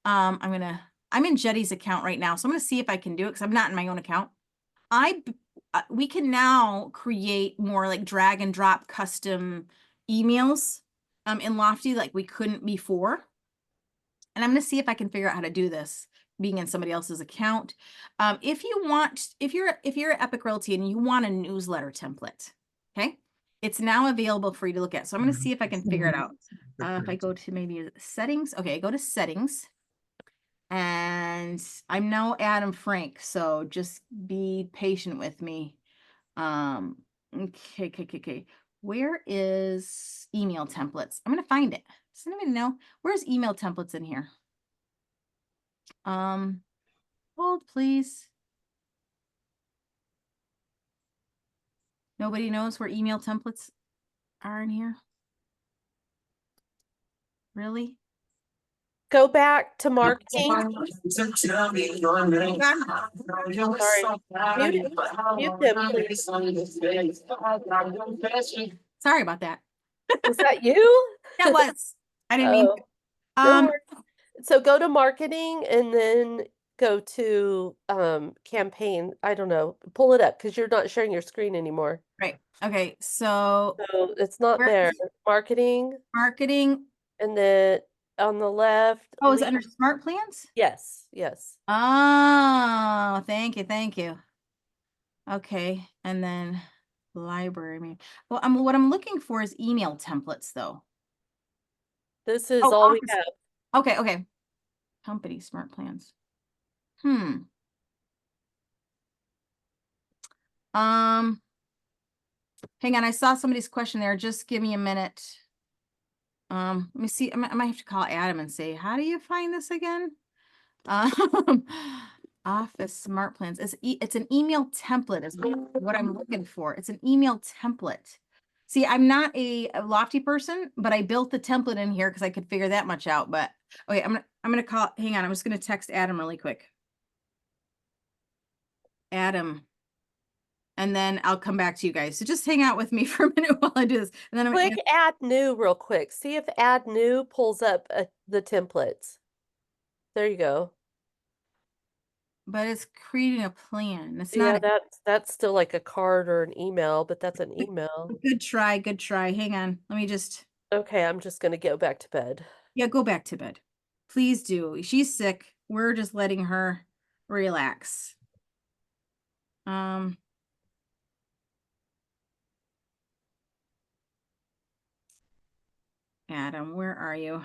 I'm in Jetty's account right now, so I'm going to see if I can do it because I'm not in my own account. We can now create more like drag and drop custom emails in Lofty like we couldn't before. And I'm going to see if I can figure out how to do this being in somebody else's account. If you're at Epic Realty and you want a newsletter template, okay, it's now available for you to look at. So I'm going to see if I can figure it out. If I go to maybe settings, okay, go to settings, and I'm now Adam Frank. So just be patient with me. Okay. Where is email templates? I'm going to find it. Does anybody know where's email templates in here? Hold please. Nobody knows where email templates are in here? Really? Go back to marketing. Sorry. Mute them, please. Sorry about that. Was that you? That was. I didn't mean. No worries. So go to marketing and then go to campaign. I don't know. Pull it up because you're not sharing your screen anymore. Right. Okay. So it's not there. Marketing. Marketing. And then on the left. Oh, is it under smart plans? Yes. Oh, thank you. Okay. And then library. Well, what I'm looking for is email templates though. This is all we have. Okay. Company smart plans. Hang on. I saw somebody's question there. Just give me a minute. Let me see. I might have to call Adam and say, how do you find this again? Office smart plans. It's an email template is what I'm looking for. It's an email template. See, I'm not a Lofty person, but I built the template in here because I could figure that much out. But okay, I'm gonna call. Hang on, I'm just gonna text Adam really quick. Adam. And then I'll come back to you guys. So just hang out with me for a minute while I do this. And then I'm gonna add new real quick. See if add new pulls up the templates. There you go. But it's creating a plan. It's not. Yeah, that's still like a card or an email, but that's an email. Good try. Hang on. Let me just. Okay, I'm just gonna go back to bed. Yeah, go back to bed. Please do. She's sick. We're just letting her relax. Adam, where are you?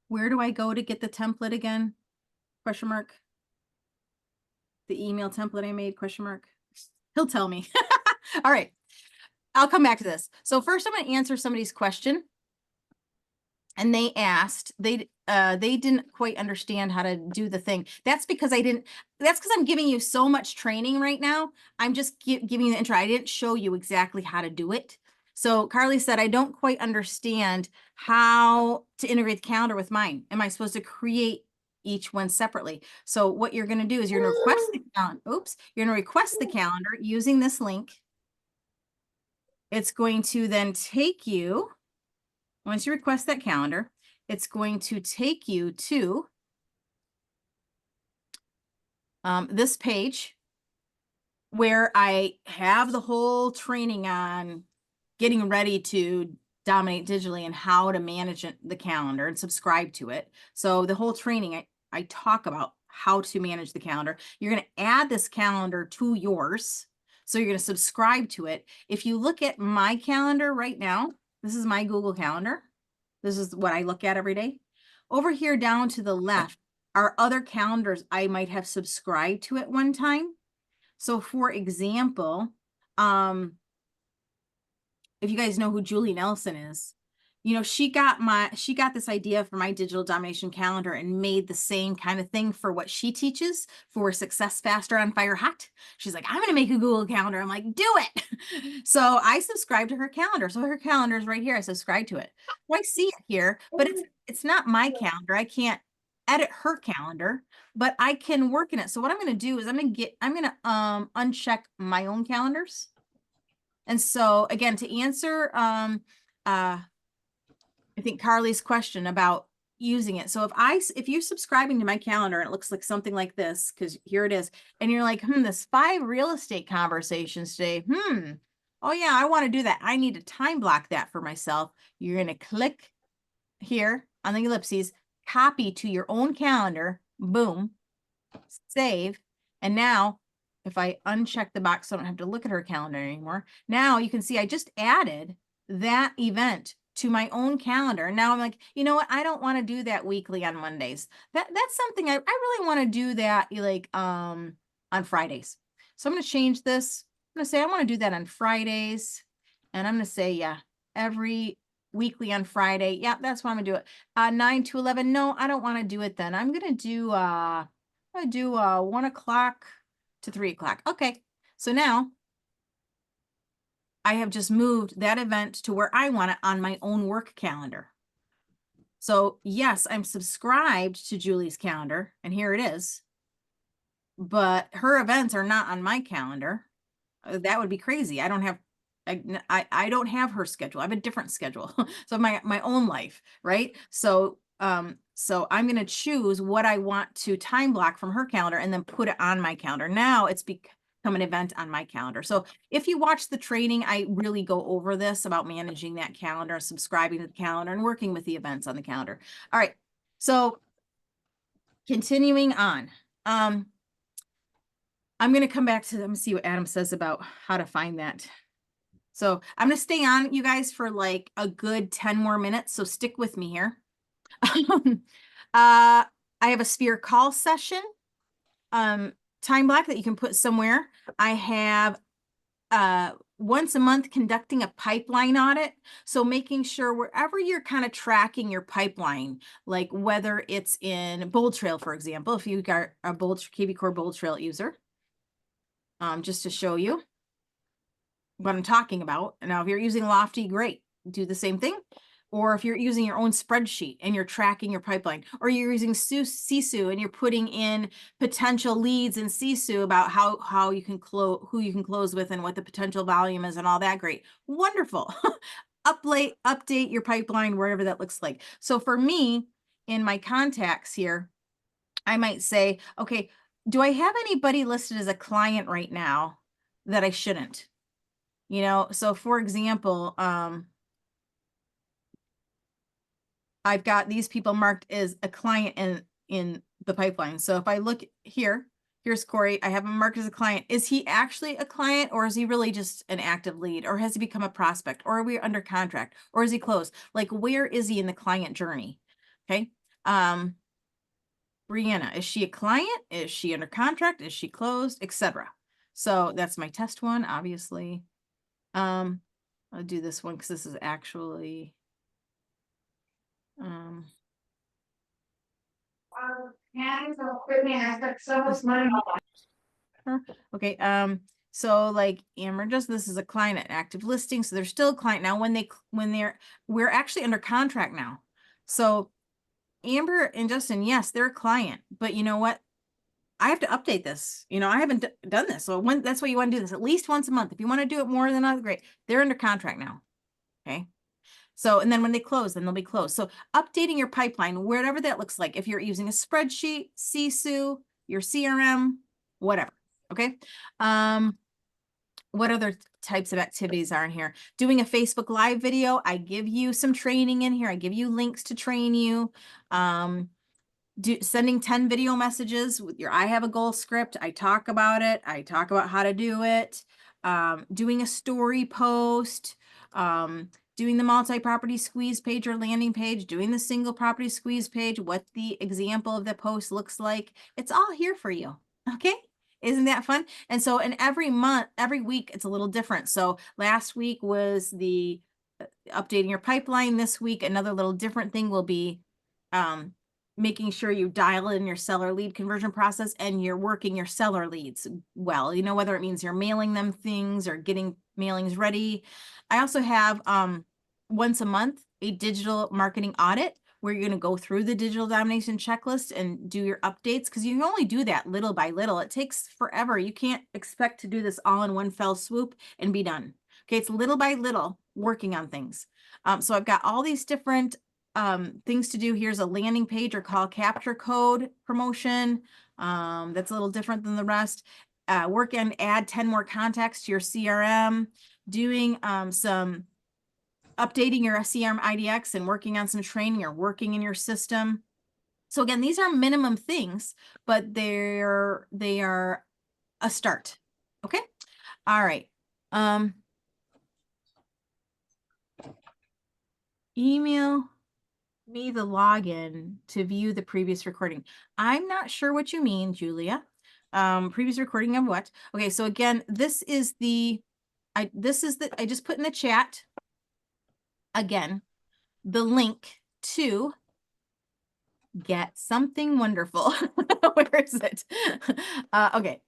Where do I go to get the template again? Question mark. The email template I made, question mark. He'll tell me. All right. I'll come back to this. So first I'm going to answer somebody's question. And they asked, they didn't quite understand how to do the thing. That's because I'm giving you so much training right now. I'm just giving you the intro. I didn't show you exactly how to do it. So Carly said, I don't quite understand how to integrate the calendar with mine. Am I supposed to create each one separately? So what you're going to do is you're going to request the calendar. Oops. You're going to request the calendar using this link. It's going to then take you, once you request that calendar, it's going to take you to this page where I have the whole training on getting ready to dominate digitally and how to manage the calendar and subscribe to it. So the whole training, I talk about how to manage the calendar. You're going to add this calendar to yours. So you're going to subscribe to it. If you look at my calendar right now, this is my Google Calendar. This is what I look at every day. Over here down to the left are other calendars I might have subscribed to at one time. So for example, if you guys know who Julie Nelson is, you know, she got this idea for my digital domination calendar and made the same kind of thing for what she teaches for Success Faster on Fire Hot. She's like, I'm going to make a Google Calendar. I'm like, do it. So I subscribe to her calendar. So her calendar is right here. I subscribe to it. Well, I see it here, but it's not my calendar. I can't edit her calendar, but I can work in it. So what I'm going to do is I'm going to uncheck my own calendars. And so again, to answer I think Carly's question about using it. So if you're subscribing to my calendar and it looks like something like this, because here it is, and you're like, this 5 real estate conversations today. Oh yeah, I want to do that. I need to time block that for myself. You're going to click here on the ellipses, copy to your own calendar, boom, save. And now if I uncheck the box, so I don't have to look at her calendar anymore. Now you can see I just added that event to my own calendar. Now I'm like, you know what? I don't want to do that weekly on Mondays. That's something I really want to do that like on Fridays. So I'm going to change this. I'm going to say I want to do that on Fridays. And I'm going to say, yeah, every weekly on Friday. Yeah, that's why I'm going to do it. 9 to 11. No, I don't want to do it then. I'm going to do 1 o'clock to 3 o'clock. Okay. So now I have just moved that event to where I want it on my own work calendar. So yes, I'm subscribed to Julie's calendar, and here it is, but her events are not on my calendar. That would be crazy. I don't have her schedule. I have a different schedule. So my own life, right? So so I'm going to choose what I want to time block from her calendar and then put it on my calendar. Now it's become an event on my calendar. So if you watch the training, I really go over this about managing that calendar, subscribing to the calendar, and working with the events on the calendar. All right. So continuing on. I'm going to come back to them, see what Adam says about how to find that. So I'm going to stay on you guys for like a good 10 more minutes. So stick with me here. I have a sphere call session time block that you can put somewhere. I have once a month conducting a pipeline audit. So making sure wherever you're kind of tracking your pipeline, like whether it's in Bold Trail, for example, if you got a KB Core Bold Trail user, just to show you what I'm talking about. Now, if you're using Lofty, great, do the same thing. Or if you're using your own spreadsheet and you're tracking your pipeline, or you're using Sisu and you're putting in potential leads in Sisu about how you can close, who you can close with, and what the potential volume is, and all that. Great, wonderful. Update your pipeline, wherever that looks like. So for me, in my contacts here, I might say, okay, do I have anybody listed as a client right now that I shouldn't? You know, so for example, I've got these people marked as a client in the pipeline. So if I look here, here's Corey. I have him marked as a client. Is he actually a client, or is he really just an active lead, or has he become a prospect, or are we under contract, or is he closed? Like, where is he in the client journey? Okay. Brianna, is she a client? Is she under contract? Is she closed, etc.? So that's my test one, obviously. I'll do this one because this is actually, okay, so like Amber just, this is a client at active listing, so they're still a client. Now we're actually under contract now. So Amber and Justin, yes, they're a client, but you know what? I have to update this. You know, I haven't done this. So that's why you want to do this at least once a month. If you want to do it more than that, great. They're under contract now. Okay. So, and then when they close, then they'll be closed. So updating your pipeline, whatever that looks like, if you're using a spreadsheet, CSU, your CRM, whatever. Okay. What other types of activities are in here? Doing a Facebook Live video. I give you some training in here. I give you links to train you. Sending 10 video messages with your I have a goal script. I talk about it. I talk about how to do it. Doing a story post, doing the multi-property squeeze page or landing page, doing the single property squeeze page, what the example of the post looks like. It's all here for you. Okay. Isn't that fun? And so, and every month, every week, it's a little different. So last week was the updating your pipeline. This week, another little different thing will be, making sure you dial in your seller lead conversion process and you're working your seller leads well, you know, whether it means you're mailing them things or getting mailings ready. I also have once a month a digital marketing audit where you're going to go through the digital domination checklist and do your updates, because you can only do that little by little. It takes forever. You can't expect to do this all in one fell swoop and be done. Okay, it's little by little working on things. So I've got all these different things to do. Here's a landing page or call capture code promotion. That's a little different than the rest. Work and add 10 more contacts to your CRM, doing some updating your CRM IDX and working on some training or working in your system. So again, these are minimum things, but they are a start. Okay. All right. Email me the login to view the previous recording. I'm not sure what you mean, Julia. Previous recording of what? Okay, so again, this is the, I just put in the chat, again, the link to Get Something Wonderful. Where is it? Okay,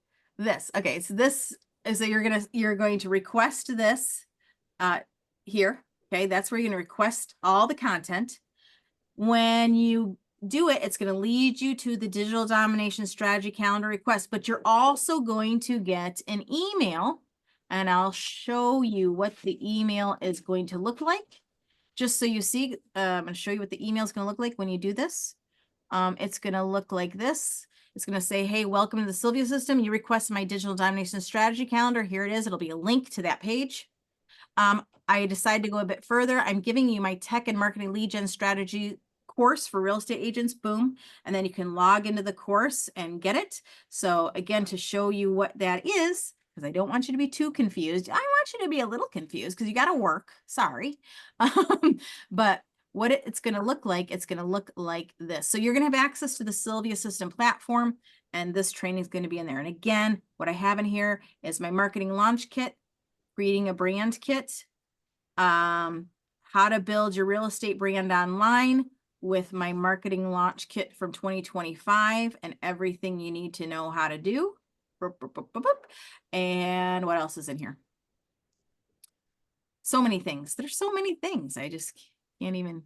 okay, so this is, so you're going to request this here. Okay, that's where you're going to request all the content. When you do it, it's going to lead you to the digital domination strategy calendar request, but you're also going to get an email, and I'll show you what the email is going to look like. Just so you see, I'm going to show you what the email is going to look like when you do this. It's going to look like this. It's going to say, hey, welcome to the Sylvia system. You requested my digital domination strategy calendar. Here it is. It'll be a link to that page. I decided to go a bit further. I'm giving you my tech and marketing lead gen strategy course for real estate agents, boom. And then you can log into the course and get it. So again, to show you what that is, because I don't want you to be too confused. I want you to be a little confused because you got to work, sorry. But what it's going to look like, it's going to look like this. So you're going to have access to the Sylvia system platform, and this training is going to be in there. And again, what I have in here is my marketing launch kit, creating a brand kit, how to build your real estate brand online with my marketing launch kit from 2025 and everything you need to know how to do. And what else is in here? So many things. There's so many things. I just can't even.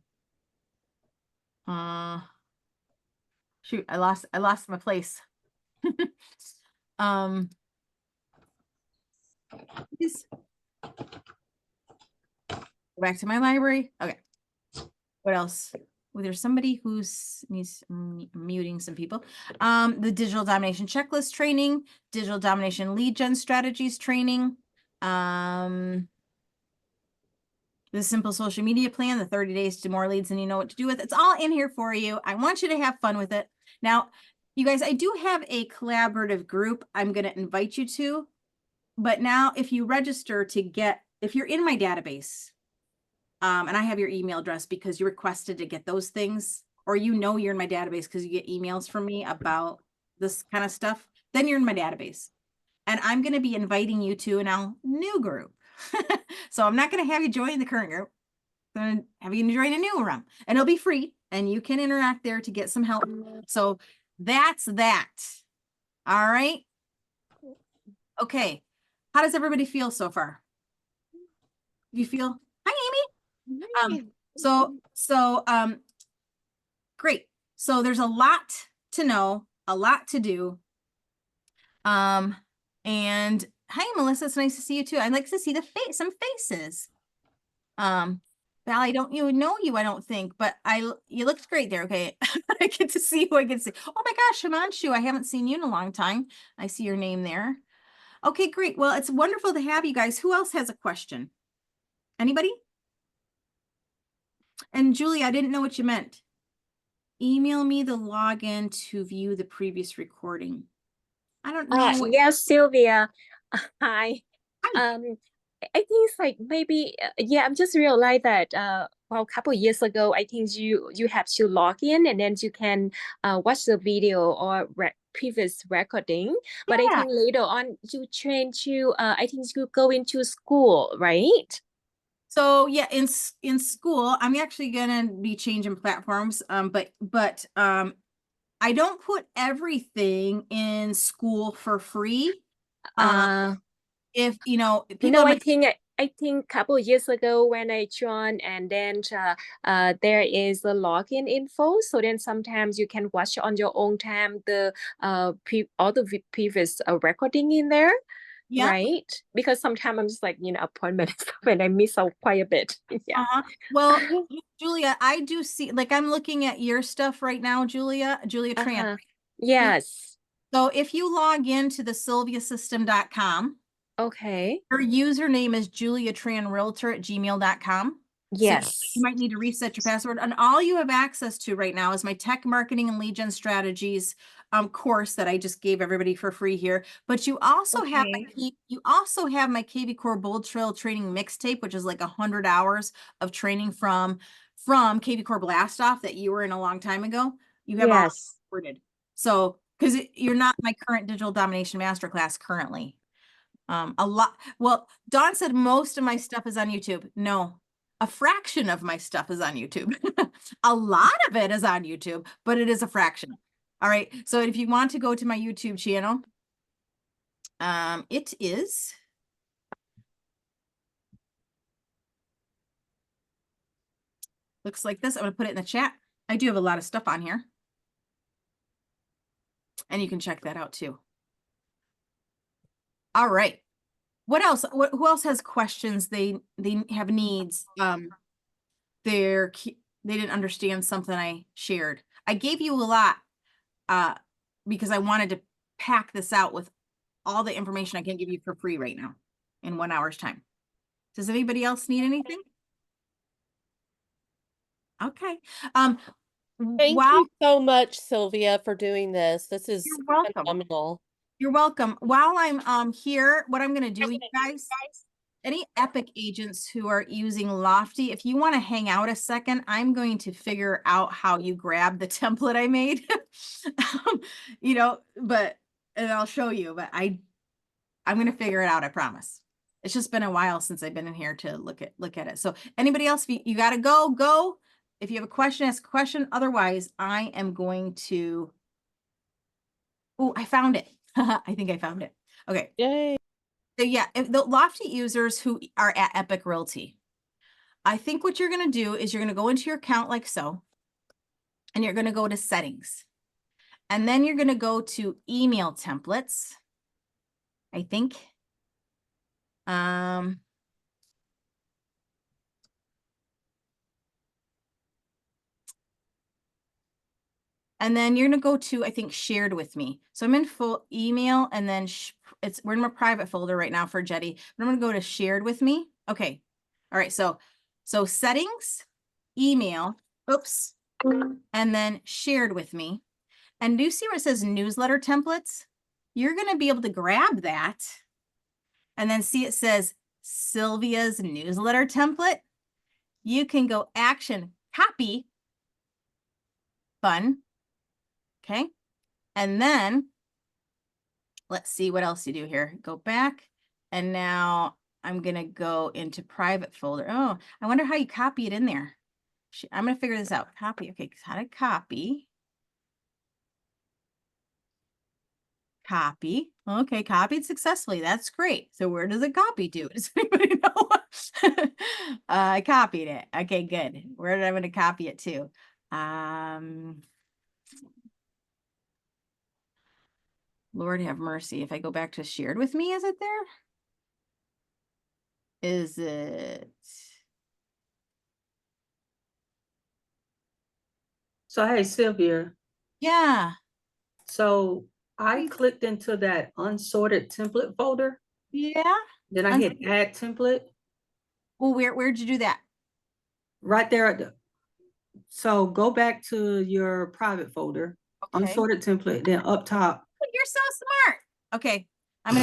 Shoot, I lost my place. Please. Go back to my library. Okay. What else? Well, there's somebody who's muting some people. The digital domination checklist training, digital domination lead gen strategies training, the simple social media plan, the 30 days to more leads than you know what to do with. It's all in here for you. I want you to have fun with it. Now, you guys, I do have a collaborative group I'm going to invite you to, but now if you register to get, if you're in my database, and I have your email address because you requested to get those things, or you know you're in my database because you get emails from me about this kind of stuff, then you're in my database. And I'm going to be inviting you to a new group. So I'm not going to have you join the current group. I'm going to have you join a new room, and it'll be free and you can interact there to get some help. So that's that. All right. Okay. How does everybody feel so far? Do you feel, hi, Amy. Great. So there's a lot to know, a lot to do. And hi, Melissa. It's nice to see you too. I'd like to see some faces. Val, I don't know you, I don't think, but you looked great there. Okay. I get to see who I get to see. Oh my gosh, Himanshu, I haven't seen you in a long time. I see your name there. Okay, great. Well, it's wonderful to have you guys. Who else has a question? Anybody? And Julie, I didn't know what you meant. Email me the login to view the previous recording. I don't know. Yes, Sylvia. Hi. Hi. Um, I think it's like maybe yeah, I'm just realized that well, a couple of years ago, I think you have to log in and then you can watch the video or previous recording. But I Yeah. think later on you change to I think you go into school, right? So yeah, in school, I'm actually gonna be changing platforms. But I don't put everything in school for free. Uh, If you know, people no, in my I think couple of years ago when I joined, and then there is a login info. So then sometimes you can watch on your own time the all the previous recording in there, yeah. right? Because sometimes I'm just like appointment and stuff, and I miss out quite a bit. Yeah. Well, Julia, I do see, like, I'm looking at your stuff right now, Julia Tran. Uh-huh. Yes. So if you log into the sylviasystem.com, Okay. your username is juliatranrealtor@gmail.com. So you Yes. might need to reset your password. And all you have access to right now is my tech marketing and lead gen strategies course that I just gave everybody for free here. But you also have Okay. my KV Core Bold Trail training mixtape, which is like 100 hours of training from KV Core Blast Off that you were in a long time ago. You have all Yes. recorded. So because you're not my current digital domination masterclass currently. A lot. Well, Dawn said most of my stuff is on YouTube. No, a fraction of my stuff is on YouTube. A lot of it is on YouTube, but it is a fraction. All right. So if you want to go to my YouTube channel, it is. Looks like this. I'm going to put it in the chat. I do have a lot of stuff on here. And you can check that out too. All right. What else? Who else has questions? They have needs. They didn't understand something I shared. I gave you a lot because I wanted to pack this out with all the information I can give you for free right now in 1 hour's time. Does anybody else need anything? Okay. Thank While you so much, Sylvia, for doing this. This is you're welcome. phenomenal. You're welcome. While I'm here, what I'm going to do, you guys, any Epic agents who are using Lofty, if you want to hang out a second, I'm going to figure out how you grab the template I made. And I'll show you, but I'm going to figure it out, I promise. It's just been a while since I've been in here to look at it. So anybody else, if you got to go. If you have a question, ask a question. Otherwise, I am going to, oh, I found it. I think I found it. Okay. Yay. So yeah, if the Lofty users who are at Epic Realty, I think what you're going to do is you're going to go into your account like so, and you're going to go to settings. And then you're going to go to email templates, I think. And then you're going to go to, I think, shared with me. So I'm in full email, and then we're in my private folder right now for Jetty. But I'm going to go to shared with me. Okay. All right. So settings, email, oops, and then shared with me. And do you see where it says newsletter templates? You're going to be able to grab that and then see it says Sylvia's newsletter template. You can go action, copy, fun. Okay. And then let's see what else you do here. Go back. And now I'm going to go into private folder. Oh, I wonder how you copy it in there. I'm going to figure this out. Copy. Okay. How to copy. Copy. Okay. Copied successfully. That's great. So where does it copy to? Does anybody know? I copied it. Okay, good. Where did I want to copy it to? Lord have mercy. If I go back to shared with me, is it there? Is it? So, hey, Sylvia. Yeah. So I Please. clicked into that unsorted template folder. Yeah. Then I hit add template Well, where'd you do that? right there at the, so go back to your private folder, Okay. unsorted template, then up top. You're so smart. Okay. I'm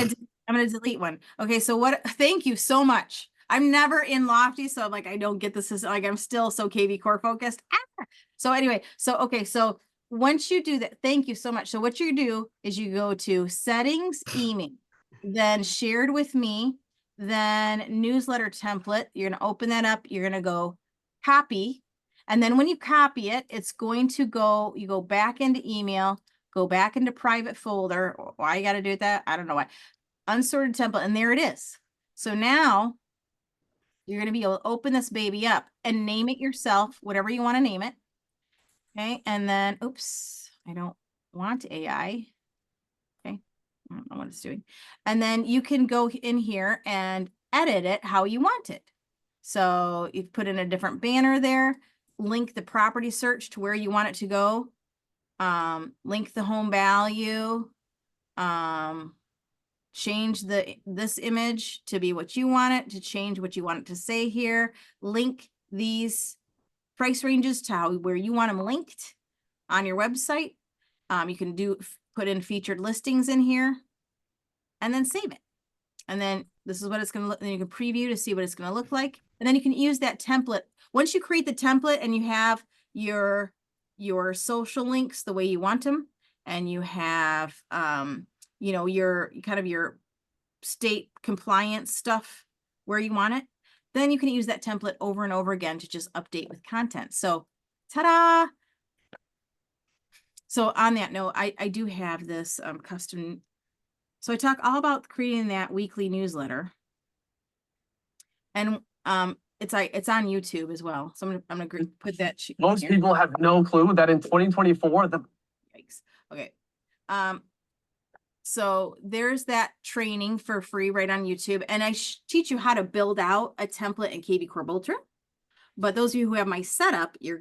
gonna delete one. Okay, so what? Thank you so much. I'm never in Lofty, so I'm like, I don't get this. Is like I'm still so KV core focused. So anyway, okay, so once you do that, thank you so much. So what you do is you go to settings, email, then shared with me, then newsletter template. You're gonna open that up. You're gonna go copy, and then when you copy it, it's going to go. You go back into email, go back into private folder. Why you got to do that? I don't know why. Unsorted template, and there it is. So now you're going to be able to open this baby up and name it yourself, whatever you want to name it. Okay. And then, oops, I don't want AI. Okay. I don't know what it's doing. And then you can go in here and edit it how you want it. So you put in a different banner there, link the property search to where you want it to go. Link the home value, change this image to be what you want it to change, what you want it to say here, link these price ranges to where you want them linked on your website. You can put in featured listings in here and then save it. And then this is what it's going to look, then you can preview to see what it's going to look like. And then you can use that template. Once you create the template and you have your social links the way you want them, and you have, you know, your kind of your state compliance stuff where you want it, then you can use that template over and over again to just update with content. So, ta-da! So on that note, I do have this custom. So I talk all about creating that weekly newsletter. And it's on YouTube as well. So I'm gonna put that. Most people have no clue that in 2024, Yikes. Okay. So there's that training for free right on YouTube. And I teach you how to build out a template in KV Core Ultra. But those of you who have my setup, you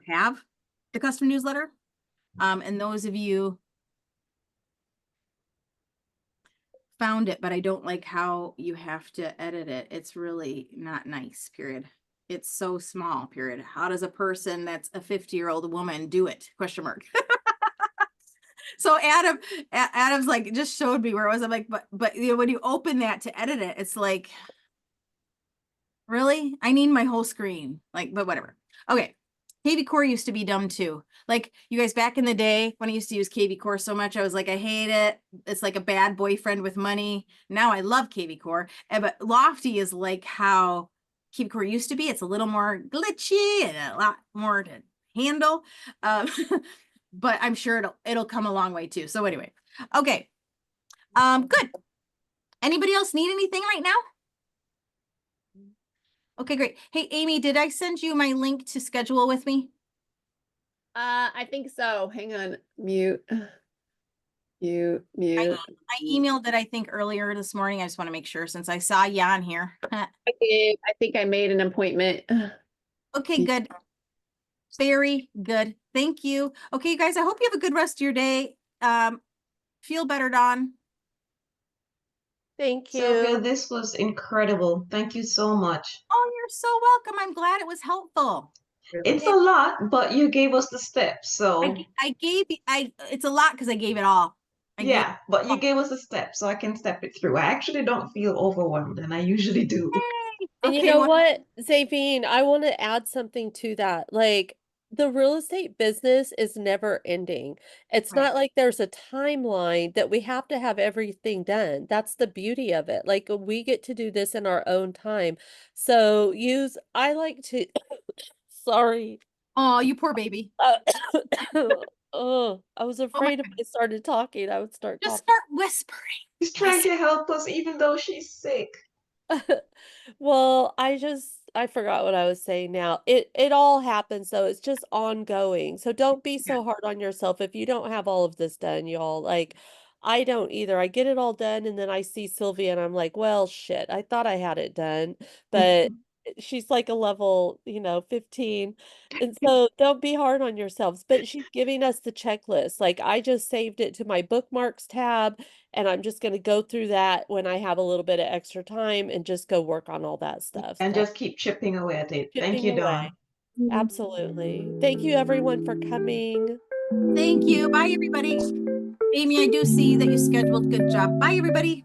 have the custom newsletter. And those of you found it, but I don't like how you have to edit it. It's really not nice, period. It's so small, period. How does a person that's a 50-year-old woman do it? Question mark. So Adam's like, just showed me where it was. I'm like, but you know, when you open that to edit it, it's like, really? I need my whole screen. Like, but whatever. Okay. KV Core used to be dumb too. Like you guys back in the day when I used to use KV Core so much, I was like, I hate it. It's like a bad boyfriend with money. Now I love KV Core. But Lofty is like how KV Core used to be. It's a little more glitchy and a lot more to handle. But I'm sure it'll come a long way too. So anyway, okay. Good. Anybody else need anything right now? Okay, great. Hey, Amy, did I send you my link to schedule with me? I think so. Hang on. Mute. Mute. I emailed it, I think, earlier this morning. I just want to make sure since I saw Jan here. I think I made an appointment. Okay, good. Very good. Thank you. Okay, you guys, I hope you have a good rest of your day. Feel better, Dawn. Thank Sylvia, you. this was incredible. Thank you so much. Oh, you're so welcome. I'm glad it was helpful. It's a lot, but you gave us the steps, so It's a lot because I gave it all. yeah, but you gave us the steps, so I can step it through. I actually don't feel overwhelmed, and I usually do. And you Okay, know what, Zayveen, I want to add something to that. Like, the real estate business is never ending. It's Right. not like there's a timeline that we have to have everything done. That's the beauty of it. Like we get to do this in our own time. So I like to, sorry. Oh, you poor baby. Oh, I was Oh my afraid if I goodness. started talking, I would start Just coughing. start whispering. She's trying to help us even though she's sick. Well, I forgot what I was saying now. It all happens, so it's just ongoing. So don't be Yeah. so hard on yourself if you don't have all of this done, y'all. Like I don't either. I get it all done and then I see Sylvia and I'm like, well, shit, I thought I had it done, but she's like a level, 15. And so don't be hard on yourselves. But she's giving us the checklist. Like I just saved it to my bookmarks tab and I'm just going to go through that when I have a little bit of extra time and just go work on all that stuff. And So just keep chipping away at it. Thank chipping you, away. Dawn. Absolutely. Thank you everyone for coming. Thank you. Bye, everybody. Amy, I do see that you scheduled. Good job. Bye, everybody.